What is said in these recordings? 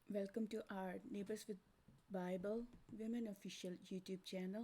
Welcome to our Neighbors with Bible Women Official YouTube channel.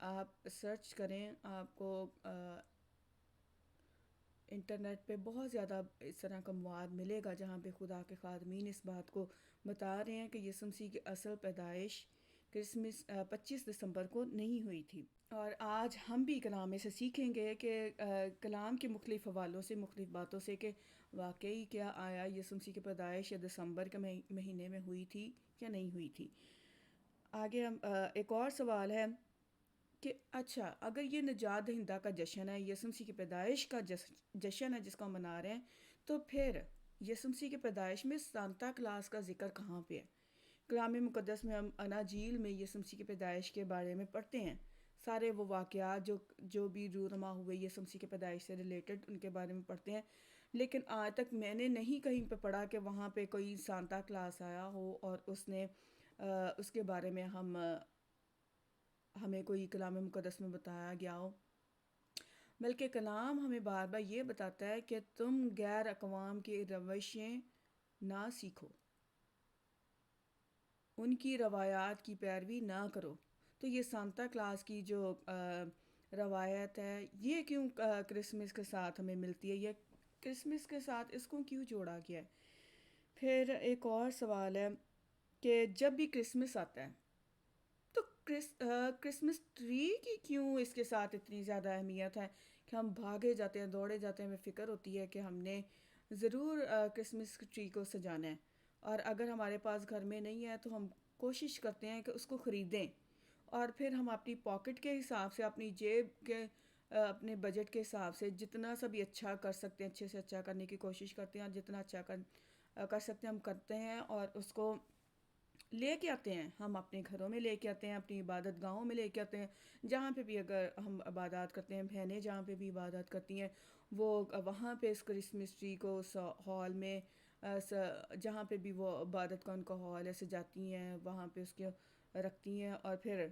آپ search کریں، آپ کو انٹرنیٹ پہ بہت زیادہ اس طرح کا مواد ملے گا جہاں پہ خدا کے خادمین اس بات کو بتا رہے ہیں کہ یسوع مسیح کی اصل پیدائش کرسمس 25 دسمبر کو نہیں ہوئی تھی۔ اور آج ہم بھی کلام میں سے سیکھیں گے کہ کلام کے مختلف حوالوں سے، مختلف باتوں سے، کہ واقعی کیا آیا یسوع مسیح کی پیدائش یا دسمبر کے مہینے میں ہوئی تھی یا نہیں ہوئی تھی۔ آگے ہم ایک اور سوال ہے کہ اچھا اگر یہ نجات دہندہ کا جشن ہے، یسوع مسیح کی پیدائش کا جشن ہے جس کو ہم منا رہے ہیں، تو پھر یسوع مسیح کی پیدائش میں سانتا کلاس کا ذکر کہاں پہ ہے؟ کلام مقدس میں ہم اناجیل میں یسوع مسیح کی پیدائش کے بارے میں پڑھتے ہیں، سارے وہ واقعات جو بھی رونما ہوئے یسوع مسیح کی پیدائش سے ریلیٹڈ، ان کے بارے میں پڑھتے ہیں، لیکن آج تک میں نے نہیں کہیں پہ پڑھا کہ وہاں پہ کوئی سانتا کلاس آیا ہو اور اس نے اس کے بارے میں ہمیں کوئی کلام مقدس میں بتایا گیا ہو، بلکہ کلام ہمیں بار بار یہ بتاتا ہے کہ تم غیر اقوام کی روشیں نہ سیکھو، ان کی روایات کی پیروی نہ کرو۔ تو یہ سانتا کلاس کی جو روایت ہے، یہ کیوں کرسمس کے ساتھ ہمیں ملتی ہے؟ یہ کرسمس کے ساتھ اس کو کیوں جوڑا گیا ہے؟ پھر ایک اور سوال ہے کہ جب بھی کرسمس آتا ہے تو کرسمس ٹری کی کیوں اس کے ساتھ اتنی زیادہ اہمیت ہے کہ ہم بھاگے جاتے ہیں، دوڑے جاتے ہیں، ہمیں فکر ہوتی ہے کہ ہم نے ضرور کرسمس ٹری کو سجانا ہے، اور اگر ہمارے پاس گھر میں نہیں ہے تو ہم کوشش کرتے ہیں کہ اس کو خریدیں، اور پھر ہم اپنی پاکٹ کے حساب سے، اپنی جیب کے اپنے بجٹ کے حساب سے جتنا سا بھی اچھا کر سکتے ہیں، اچھے سے اچھا کرنے کی کوشش کرتے ہیں، اور جتنا اچھا کر سکتے ہیں ہم کرتے ہیں، اور اس کو لے کے آتے ہیں، ہم اپنے گھروں میں لے کے آتے ہیں، اپنی عبادت گاہوں میں لے کے آتے ہیں، جہاں پہ بھی اگر ہم عبادات کرتے ہیں، بہنیں جہاں پہ بھی عبادت کرتی ہیں وہ وہاں پہ اس کرسمس ٹری کو اس ہال میں جہاں پہ بھی وہ عبادت کا ان کا ہال ہے سجاتی ہیں، وہاں پہ اس کے رکھتی ہیں۔ اور پھر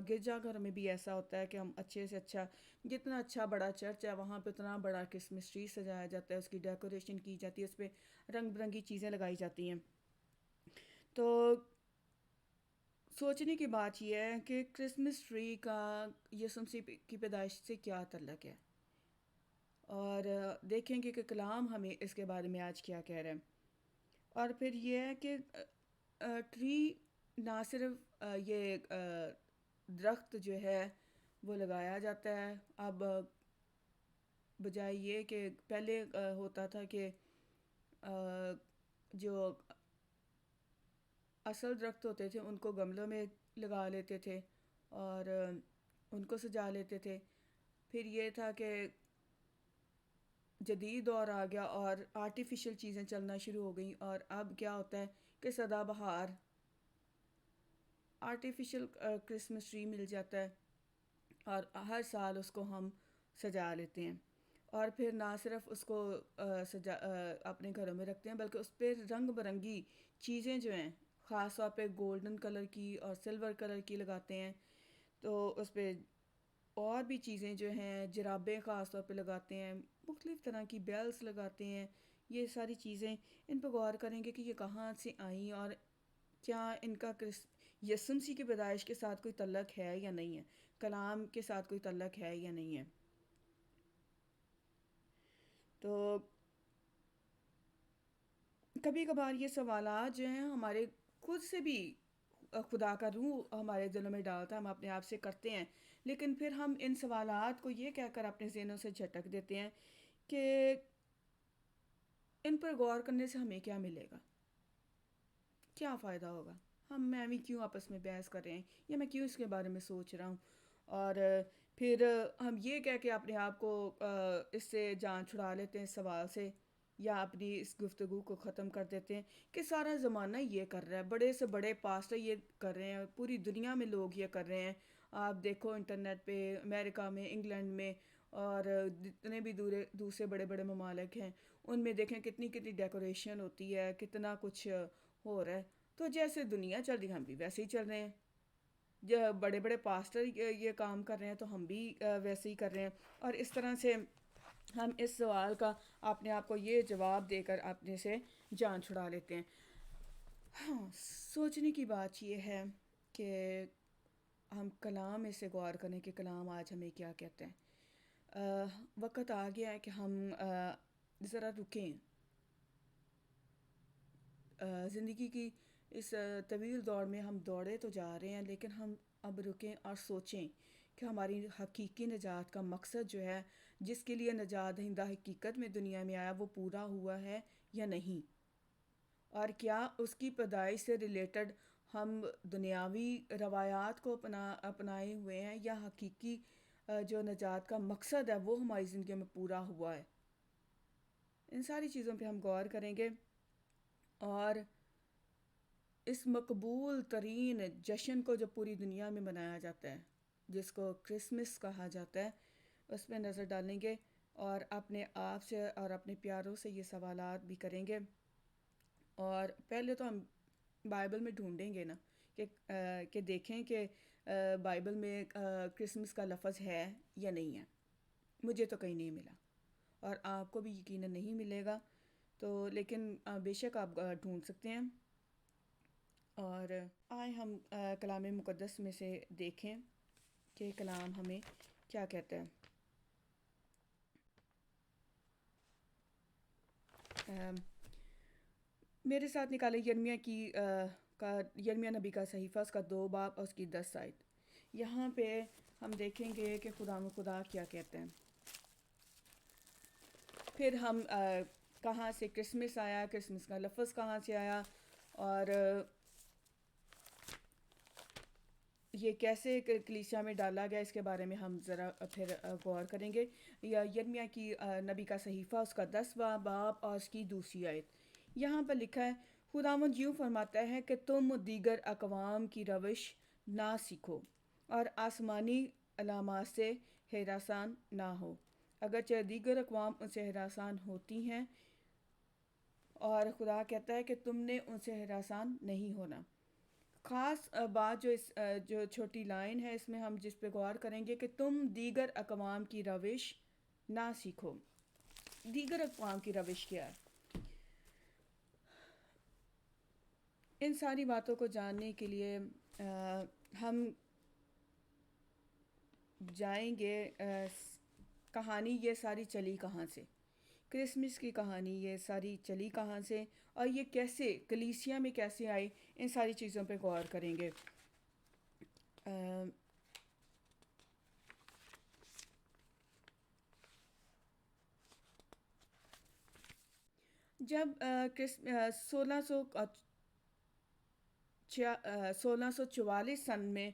گرجا گھر میں بھی ایسا ہوتا ہے کہ ہم اچھے سے اچھا، جتنا اچھا بڑا چرچ ہے وہاں پہ اتنا بڑا کرسمس ٹری سجایا جاتا ہے، اس کی ڈیکوریشن کی جاتی ہے، اس پہ رنگ برنگی چیزیں لگائی جاتی ہیں۔ تو سوچنے کی بات یہ ہے کہ کرسمس ٹری کا یسوع مسیح کی پیدائش سے کیا تعلق ہے، اور دیکھیں گے کہ کلام ہمیں اس کے بارے میں آج کیا کہہ رہے ہیں۔ اور پھر یہ ہے کہ ٹری نہ صرف یہ درخت جو ہے وہ لگایا جاتا ہے، اب بجائے یہ کہ پہلے ہوتا تھا کہ جو اصل درخت ہوتے تھے ان کو گملوں میں لگا لیتے تھے اور ان کو سجا لیتے تھے، پھر یہ تھا کہ جدید دور آ گیا اور آرٹیفیشل چیزیں چلنا شروع ہو گئیں، اور اب کیا ہوتا ہے کہ سدا بہار آرٹیفیشل کرسمس ٹری مل جاتا ہے، اور ہر سال اس کو ہم سجا لیتے ہیں، اور پھر نہ صرف اس کو اپنے گھروں میں رکھتے ہیں بلکہ اس پہ رنگ برنگی چیزیں جو ہیں، خاص طور پہ گولڈن کلر کی اور سلور کلر کی لگاتے ہیں، تو اس پہ اور بھی چیزیں جو ہیں، جرابیں خاص طور پہ لگاتے ہیں، مختلف طرح کی بیلز لگاتے ہیں۔ یہ ساری چیزیں ان پہ غور کریں گے کہ یہ کہاں سے آئیں، اور کیا ان کا یسوع مسیح کی پیدائش کے ساتھ کوئی تعلق ہے یا نہیں ہے، کلام کے ساتھ کوئی تعلق ہے یا نہیں ہے۔ تو کبھی کبھار یہ سوالات جو ہیں ہمارے خود سے بھی خدا کا روح ہمارے دلوں میں ڈالتا ہے، ہم اپنے آپ سے کرتے ہیں، لیکن پھر ہم ان سوالات کو یہ کہہ کر اپنے ذہنوں سے جھٹک دیتے ہیں کہ ان پر غور کرنے سے ہمیں کیا ملے گا، کیا فائدہ ہوگا، میں بھی کیوں آپس میں بحث کر رہے ہیں، یا میں کیوں اس کے بارے میں سوچ رہا ہوں، اور پھر ہم یہ کہہ کے اپنے آپ کو اس سے جان چھڑا لیتے ہیں سوال سے، یا اپنی اس گفتگو کو ختم کر دیتے ہیں کہ سارا زمانہ یہ کر رہا ہے، بڑے سے بڑے پاسٹر یہ کر رہے ہیں، پوری دنیا میں لوگ یہ کر رہے ہیں، آپ دیکھو انٹرنیٹ پہ امریکہ میں، انگلینڈ میں، اور جتنے بھی دوسرے بڑے بڑے ممالک ہیں ان میں دیکھیں کتنی کتنی ڈیکوریشن ہوتی ہے، کتنا کچھ ہو رہا ہے۔ تو جیسے دنیا چل رہی ہے ہم بھی ویسے ہی چل رہے ہیں، جو بڑے بڑے پاسٹر یہ کام کر رہے ہیں تو ہم بھی ویسے ہی کر رہے ہیں، اور اس طرح سے ہم اس سوال کا اپنے آپ کو یہ جواب دے کر اپنے سے جان چھڑا لیتے ہیں۔ ہاں، سوچنے کی بات یہ ہے کہ ہم کلام میں سے غور کریں کہ کلام آج ہمیں کیا کہتے ہیں۔ وقت آ گیا ہے کہ ہم ذرا رکیں، زندگی کی اس طویل دوڑ میں ہم دوڑے تو جا رہے ہیں، لیکن ہم اب رکیں اور سوچیں کہ ہماری حقیقی نجات کا مقصد جو ہے، جس کے لیے نجات دہندہ حقیقت میں دنیا میں آیا، وہ پورا ہوا ہے یا نہیں، اور کیا اس کی پیدائش سے ریلیٹڈ ہم دنیاوی روایات کو اپنائے ہوئے ہیں، یا حقیقی جو نجات کا مقصد ہے وہ ہماری زندگی میں پورا ہوا ہے۔ ان ساری چیزوں پہ ہم غور کریں گے، اور اس مقبول ترین جشن کو جو پوری دنیا میں منایا جاتا ہے، جس کو کرسمس کہا جاتا ہے، اس پہ نظر ڈالیں گے، اور اپنے آپ سے اور اپنے پیاروں سے یہ سوالات بھی کریں گے۔ اور پہلے تو ہم بائبل میں ڈھونڈیں گے نا کہ دیکھیں کہ بائبل میں کرسمس کا لفظ ہے یا نہیں ہے۔ مجھے تو کہیں نہیں ملا، اور آپ کو بھی یقیناً نہیں ملے گا، تو لیکن بے شک آپ ڈھونڈ سکتے ہیں۔ اور آئے ہم کلام مقدس میں سے دیکھیں کہ کلام ہمیں کیا کہتا ہے۔ میرے ساتھ نکالے یرمیہ نبی کا صحیفہ، اس کا 2 باب اور اس کی 10 آیت۔ یہاں پہ ہم دیکھیں گے کہ خدا کیا کہتے ہیں۔ پھر ہم کہاں سے کرسمس آیا، کرسمس کا لفظ کہاں سے آیا، اور یہ کیسے کلیسیا میں ڈالا گیا، اس کے بارے میں ہم ذرا پھر غور کریں گے۔ یا یرمیہ کی نبی کا صحیفہ، اس کا 10واں باب اور اس کی 2 آیت۔ یہاں پر لکھا ہے، خداوند یوں فرماتا ہے کہ تم دیگر اقوام کی روش نہ سیکھو اور آسمانی علامات سے ہراساں نہ ہو، اگرچہ دیگر اقوام ان سے ہراساں ہوتی ہیں، اور خدا کہتا ہے کہ تم نے ان سے ہراساں نہیں ہونا۔ خاص بات جو چھوٹی لائن ہے، اس میں ہم جس پہ غور کریں گے کہ تم دیگر اقوام کی روش نہ سیکھو۔ دیگر اقوام کی روش کیا ہے؟ ان ساری باتوں کو جاننے کے لیے ہم جائیں گے کہانی یہ ساری چلی کہاں سے، کرسمس کی کہانی یہ ساری چلی کہاں سے، اور یہ کیسے کلیسیا میں کیسے آئی، ان ساری چیزوں پہ غور کریں گے۔ جب 1644 سن میں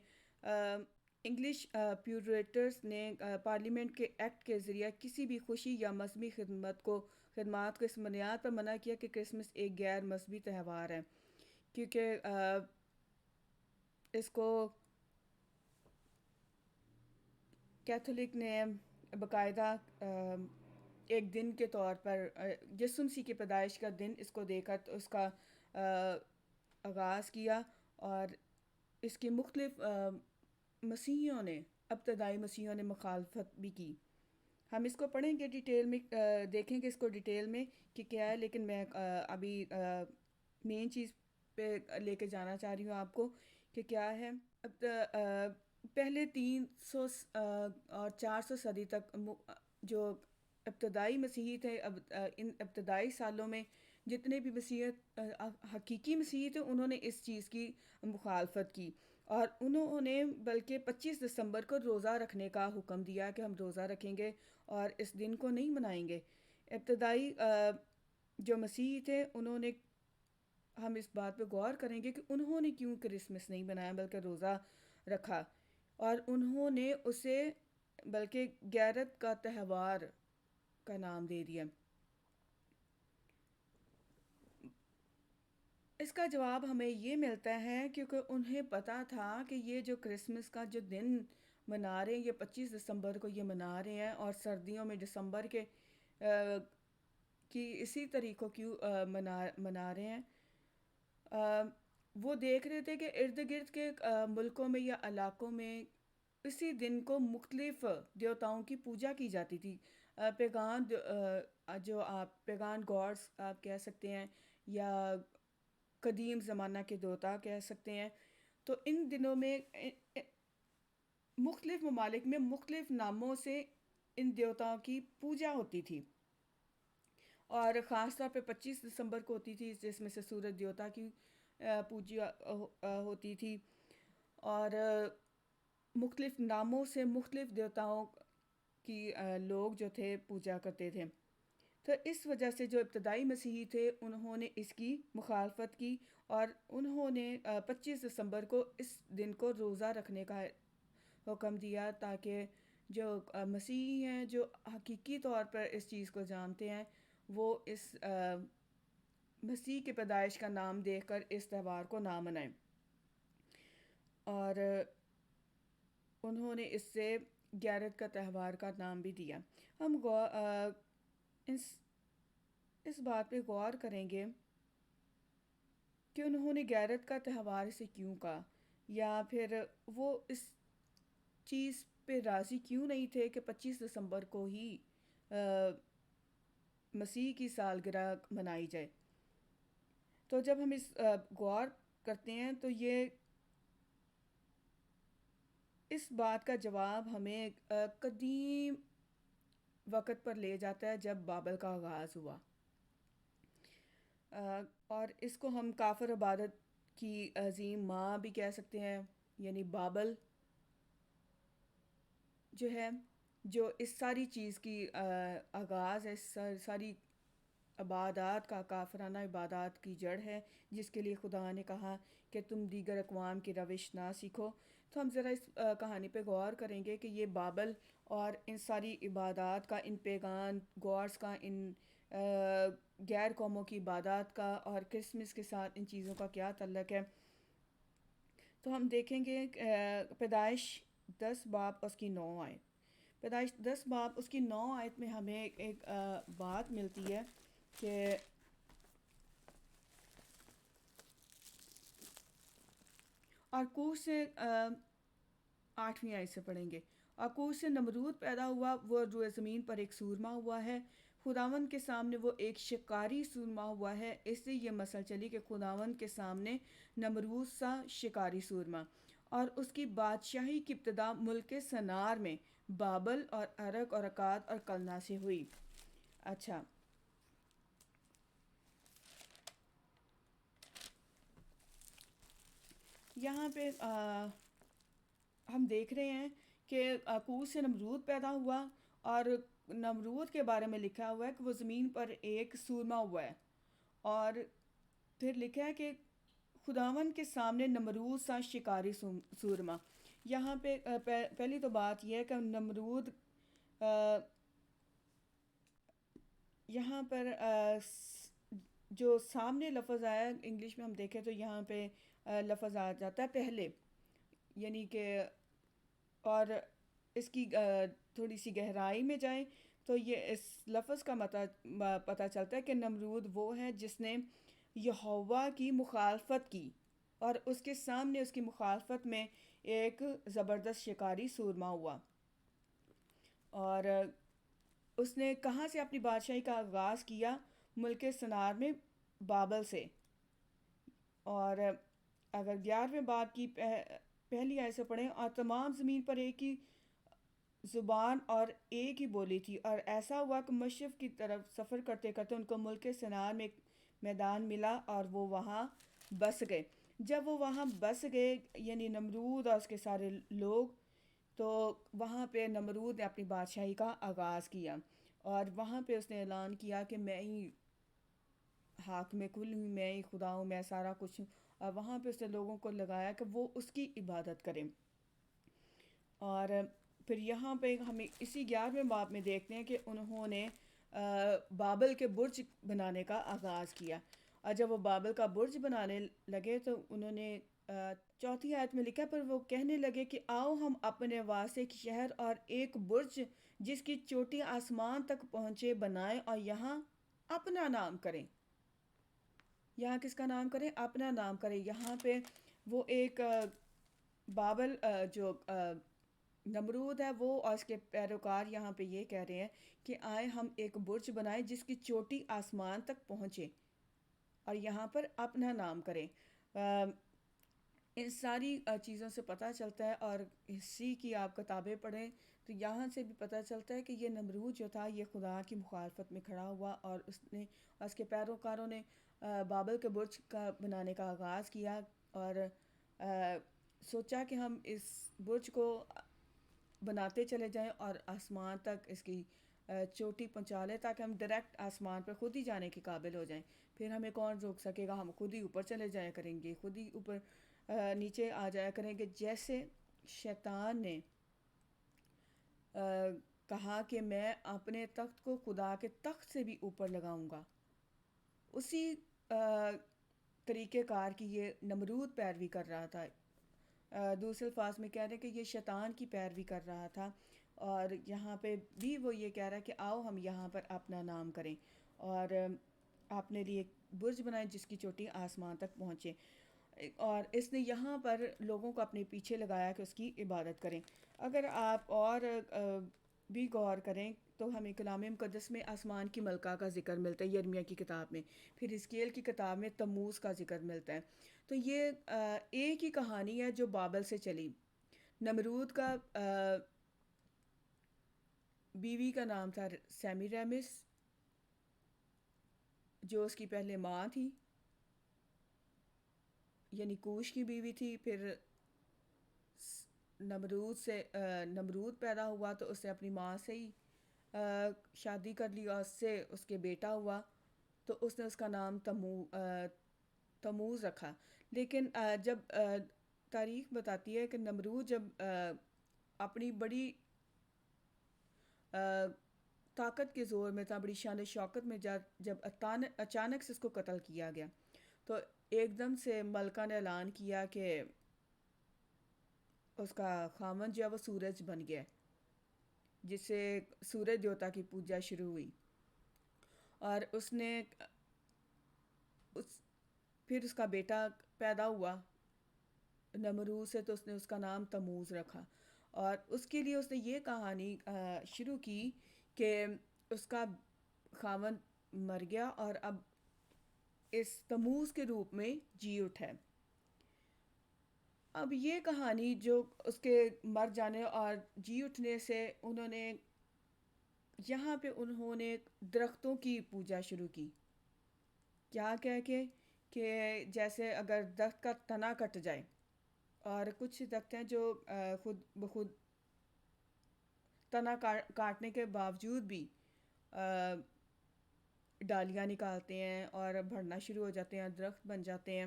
انگلش پیوریٹرز نے پارلیمنٹ کے ایکٹ کے ذریعہ کسی بھی خوشی یا مذہبی خدمات کو اس بنیاد پر منع کیا کہ کرسمس ایک غیر مذہبی تہوار ہے، کیونکہ اس کو کیتھولک نے باقاعدہ ایک دن کے طور پر یسوع مسیح کی پیدائش کا دن اس کو دے کر اس کا آغاز کیا، اور اس کی مختلف ابتدائی مسیحیوں نے مخالفت بھی کی۔ ہم اس کو پڑھیں گے ڈیٹیل میں، دیکھیں گے اس کو ڈیٹیل میں کہ کیا ہے، لیکن میں ابھی مین چیز پہ لے کے جانا چاہ رہی ہوں آپ کو کہ کیا ہے۔ پہلے 300 اور 400 صدی تک جو ابتدائی مسیحی تھے، ان ابتدائی سالوں میں جتنے بھی حقیقی مسیحی تھے، انہوں نے اس چیز کی مخالفت کی، اور انہوں نے بلکہ 25 دسمبر کو روزہ رکھنے کا حکم دیا کہ ہم روزہ رکھیں گے اور اس دن کو نہیں منائیں گے۔ ابتدائی جو مسیحی تھے، انہوں نے، ہم اس بات پہ غور کریں گے کہ انہوں نے کیوں کرسمس نہیں منایا بلکہ روزہ رکھا، اور انہوں نے اسے بلکہ غیرت کا تہوار کا نام دے دیا۔ اس کا جواب ہمیں یہ ملتا ہے کیونکہ انہیں پتہ تھا کہ یہ جو کرسمس کا جو دن منا رہے ہیں، یہ 25 دسمبر کو یہ منا رہے ہیں، اور سردیوں میں دسمبر کے کی اسی تاریخ کو کیوں منا رہے ہیں۔ وہ دیکھ رہے تھے کہ ارد گرد کے ملکوں میں یا علاقوں میں اسی دن کو مختلف دیوتاؤں کی پوجا کی جاتی تھی، پیغان جو آپ پیغان گاڈس آپ کہہ سکتے ہیں، یا قدیم زمانہ کے دیوتا کہہ سکتے ہیں۔ تو ان دنوں میں مختلف ممالک میں مختلف ناموں سے ان دیوتاؤں کی پوجا ہوتی تھی، اور خاص طور پہ 25 دسمبر کو ہوتی تھی، جس میں سے سورج دیوتا کی پوجا ہوتی تھی، اور مختلف ناموں سے مختلف دیوتاؤں کی لوگ جو تھے پوجا کرتے تھے۔ تو اس وجہ سے جو ابتدائی مسیحی تھے انہوں نے اس کی مخالفت کی، اور انہوں نے 25 دسمبر کو اس دن کو روزہ رکھنے کا حکم دیا، تاکہ جو مسیحی ہیں جو حقیقی طور پر اس چیز کو جانتے ہیں وہ اس مسیح کی پیدائش کا نام دیکھ کر اس تہوار کو نہ منائیں، اور انہوں نے اس سے غیرت کا تہوار کا نام بھی دیا۔ ہم اس بات پہ غور کریں گے کہ انہوں نے غیرت کا تہوار اسے کیوں کہا، یا پھر وہ اس چیز پہ راضی کیوں نہیں تھے کہ 25 دسمبر کو ہی مسیح کی سالگرہ منائی جائے۔ تو جب ہم اس غور کرتے ہیں تو یہ اس بات کا جواب ہمیں قدیم وقت پر لے جاتا ہے جب بابل کا آغاز ہوا، اور اس کو ہم کافر عبادت کی عظیم ماں بھی کہہ سکتے ہیں، یعنی بابل جو ہے، جو اس ساری چیز کی آغاز ہے، ساری عبادات کا، کافرانہ عبادات کی جڑ ہے، جس کے لیے خدا نے کہا کہ تم دیگر اقوام کی روش نہ سیکھو۔ تو ہم ذرا اس کہانی پہ غور کریں گے کہ یہ بابل اور ان ساری عبادات کا، ان پیغان گاڈس کا، ان غیر قوموں کی عبادات کا اور کرسمس کے ساتھ ان چیزوں کا کیا تعلق ہے۔ تو ہم دیکھیں گے پیدائش 10 باب اس کی 9 آیت۔ پیدائش 10 باب اس کی 9 آیت میں ہمیں ایک بات ملتی ہے کہ اور کوش سے 8ویں آیت سے پڑھیں گے۔ اور کوش سے نمرود پیدا ہوا، وہ روئے زمین پر ایک سورما ہوا ہے، خداوند کے سامنے وہ ایک شکاری سورما ہوا ہے۔ اس سے یہ مثل چلی کہ خداوند کے سامنے نمرود سا شکاری سورما، اور اس کی بادشاہی کی ابتدا ملک سنار میں بابل اور عرق اور اکاد اور کلنا سے ہوئی۔ اچھا، یہاں پہ ہم دیکھ رہے ہیں کہ کوس سے نمرود پیدا ہوا، اور نمرود کے بارے میں لکھا ہوا ہے کہ وہ زمین پر ایک سورما ہوا ہے، اور پھر لکھا ہے کہ خداوند کے سامنے نمرود سا شکاری سورما۔ یہاں پہ پہلی تو بات یہ ہے کہ نمرود یہاں پر جو سامنے لفظ آیا انگلش میں ہم دیکھیں تو یہاں پہ لفظ آ جاتا ہے پہلے، یعنی کہ، اور اس کی تھوڑی سی گہرائی میں جائیں تو یہ اس لفظ کا پتہ چلتا ہے کہ نمرود وہ ہے جس نے یہوہ کی مخالفت کی، اور اس کے سامنے اس کی مخالفت میں ایک زبردست شکاری سورما ہوا، اور اس نے کہاں سے اپنی بادشاہی کا آغاز کیا؟ ملک سنار میں بابل سے۔ اور اگر 11ویں باب کی پہلی آیت سے پڑھیں، اور تمام زمین پر ایک ہی زبان اور ایک ہی بولی تھی، اور ایسا ہوا کہ مشرق کی طرف سفر کرتے کرتے ان کو ملک سنار میں ایک میدان ملا اور وہ وہاں بس گئے۔ جب وہ وہاں بس گئے، یعنی نمرود اور اس کے سارے لوگ، تو وہاں پہ نمرود نے اپنی بادشاہی کا آغاز کیا، اور وہاں پہ اس نے اعلان کیا کہ میں ہی حاکم کل ہوں، میں ہی خدا ہوں، میں سارا کچھ ہوں، اور وہاں پہ اس نے لوگوں کو لگایا کہ وہ اس کی عبادت کریں۔ اور پھر یہاں پہ ہمیں اسی 11ویں باب میں دیکھتے ہیں کہ انہوں نے بابل کے برج بنانے کا آغاز کیا، اور جب وہ بابل کا برج بنانے لگے تو انہوں نے 4 آیت میں لکھا، پر وہ کہنے لگے کہ آؤ ہم اپنے واسطے ایک شہر اور ایک برج جس کی چوٹی آسمان تک پہنچے بنائیں، اور یہاں اپنا نام کریں۔ یہاں کس کا نام کریں؟ اپنا نام کریں۔ یہاں پہ وہ ایک بابل جو نمرود ہے وہ اور اس کے پیروکار یہاں پہ یہ کہہ رہے ہیں کہ آئیں ہم ایک برج بنائیں جس کی چوٹی آسمان تک پہنچے، اور یہاں پر اپنا نام کریں۔ ان ساری چیزوں سے پتہ چلتا ہے، اور اسی کی آپ کتابیں پڑھیں تو یہاں سے بھی پتہ چلتا ہے کہ یہ نمرود جو تھا یہ خدا کی مخالفت میں کھڑا ہوا، اور اس کے پیروکاروں نے بابل کے برج کا بنانے کا آغاز کیا، اور سوچا کہ ہم اس برج کو بناتے چلے جائیں اور آسمان تک اس کی چوٹی پہنچا لیں، تاکہ ہم ڈائریکٹ آسمان پر خود ہی جانے کے قابل ہو جائیں، پھر ہمیں کون روک سکے گا، ہم خود ہی اوپر چلے جایا کریں گے، خود ہی اوپر نیچے آ جایا کریں گے۔ جیسے شیطان نے کہا کہ میں اپنے تخت کو خدا کے تخت سے بھی اوپر لگاؤں گا، اسی طریقہ کار کی یہ نمرود پیروی کر رہا تھا۔ دوسرے الفاظ میں کہہ رہے ہیں کہ یہ شیطان کی پیروی کر رہا تھا، اور یہاں پہ بھی وہ یہ کہہ رہا ہے کہ آؤ ہم یہاں پر اپنا نام کریں اور اپنے لیے ایک برج بنائیں جس کی چوٹی آسمان تک پہنچے، اور اس نے یہاں پر لوگوں کو اپنے پیچھے لگایا کہ اس کی عبادت کریں۔ اگر آپ اور بھی غور کریں تو ہمیں کلام مقدس میں آسمان کی ملکہ کا ذکر ملتا ہے، یرمیہ کی کتاب میں، پھر حزقیل کی کتاب میں تموز کا ذکر ملتا ہے۔ تو یہ ایک ہی کہانی ہے جو بابل سے چلی۔ نمرود کا بیوی کا نام تھا سیمی ریمس، جو اس کی پہلے ماں تھی، یعنی کوش کی بیوی تھی۔ پھر نمرود پیدا ہوا تو اس نے اپنی ماں سے ہی شادی کر لی، اور اس سے اس کے بیٹا ہوا تو اس نے اس کا نام تموز رکھا۔ لیکن جب تاریخ بتاتی ہے کہ نمرود جب اپنی بڑی طاقت کے زور میں تھا، بڑی شان و شوکت میں، جب اچانک سے اس کو قتل کیا گیا، تو ایک دم سے ملکہ نے اعلان کیا کہ اس کا خامن جو ہے وہ سورج بن گیا، جس سے سورج دیوتا کی پوجا شروع ہوئی، اور پھر اس کا بیٹا پیدا ہوا نمرود سے، تو اس نے اس کا نام تموز رکھا، اور اس کے لیے اس نے یہ کہانی شروع کی کہ اس کا خاوند مر گیا اور اب اس تموز کے روپ میں جی اٹھا۔ اب یہ کہانی جو اس کے مر جانے اور جی اٹھنے سے یہاں پہ انہوں نے درختوں کی پوجا شروع کی، کیا کہہ کے کہ جیسے اگر درخت کا تنا کٹ جائے، اور کچھ درخت ہیں جو خود بخود تنا کاٹنے کے باوجود بھی ڈالیاں نکالتے ہیں اور بڑھنا شروع ہو جاتے ہیں، درخت بن جاتے ہیں۔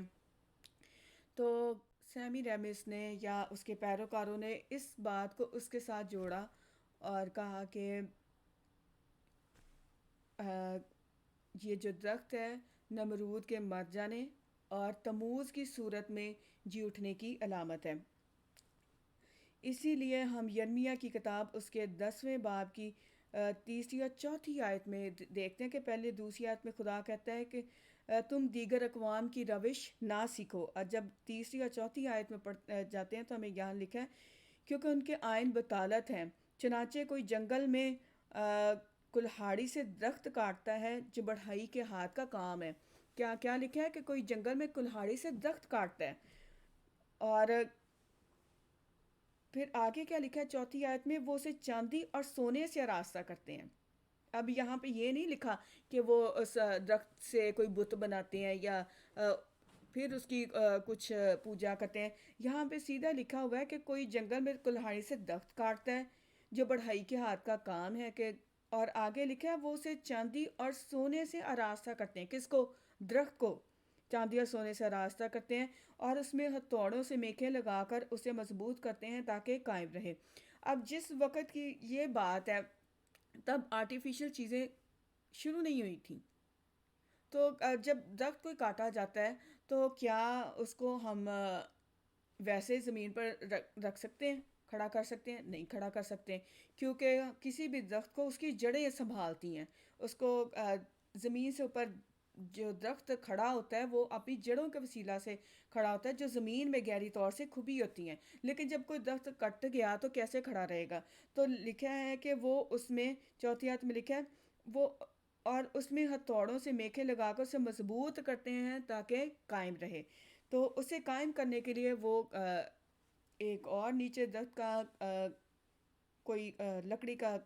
تو سیمی ریمس نے یا اس کے پیروکاروں نے اس بات کو اس کے ساتھ جوڑا اور کہا کہ یہ جو درخت ہے نمرود کے مر جانے اور تموز کی صورت میں جی اٹھنے کی علامت ہے۔ اسی لیے ہم یرمیہ کی کتاب اس کے 10ویں باب کی تیسری اور چوتھی آیت میں دیکھتے ہیں کہ پہلے دوسری آیت میں خدا کہتا ہے کہ تم دیگر اقوام کی روش نہ سیکھو، اور جب تیسری اور چوتھی آیت میں جاتے ہیں تو ہمیں یہاں لکھا ہے کیونکہ ان کے آئین بطالت ہیں، چنانچہ کوئی جنگل میں کلہاڑی سے درخت کاٹتا ہے جو بڑھائی کے ہاتھ کا کام ہے۔ کیا لکھا ہے کہ کوئی جنگل میں کلہاڑی سے درخت کاٹتا ہے، اور پھر آگے کیا لکھا ہے چوتھی آیت میں، وہ اسے چاندی اور سونے سے آراستہ کرتے ہیں۔ اب یہاں پہ یہ نہیں لکھا کہ وہ اس درخت سے کوئی بت بناتے ہیں یا پھر اس کی کچھ پوجا کرتے ہیں، یہاں پہ سیدھا لکھا ہوا ہے کہ کوئی جنگل میں کلہاڑی سے درخت کاٹتا ہے جو بڑھائی کے ہاتھ کا کام ہے، کہ اور آگے لکھا ہے وہ اسے چاندی اور سونے سے آراستہ کرتے ہیں۔ کس کو؟ درخت کو چاندی اور سونے سے آراستہ کرتے ہیں، اور اس میں ہتھوڑوں سے میخیں لگا کر اسے مضبوط کرتے ہیں تاکہ قائم رہے۔ اب جس وقت کی یہ بات ہے تب آرٹیفیشل چیزیں شروع نہیں ہوئی تھیں، تو جب درخت کوئی کاٹا جاتا ہے تو کیا اس کو ہم ویسے زمین پر رکھ سکتے ہیں، کھڑا کر سکتے ہیں؟ نہیں کھڑا کر سکتے، کیونکہ کسی بھی درخت کو اس کی جڑیں سنبھالتی ہیں، اس کو زمین سے اوپر جو درخت کھڑا ہوتا ہے وہ اپنی جڑوں کے وسیلہ سے کھڑا ہوتا ہے جو زمین میں گہری طور سے کھبی ہوتی ہیں، لیکن جب کوئی درخت کٹ گیا تو کیسے کھڑا رہے گا؟ تو لکھا ہے کہ وہ اس میں چوتھی آیت میں لکھا ہے وہ اور اس میں ہتھوڑوں سے میخیں لگا کر اسے مضبوط کرتے ہیں تاکہ قائم رہے۔ تو اسے قائم کرنے کے لیے وہ ایک اور نیچے درخت کا کوئی لکڑی کا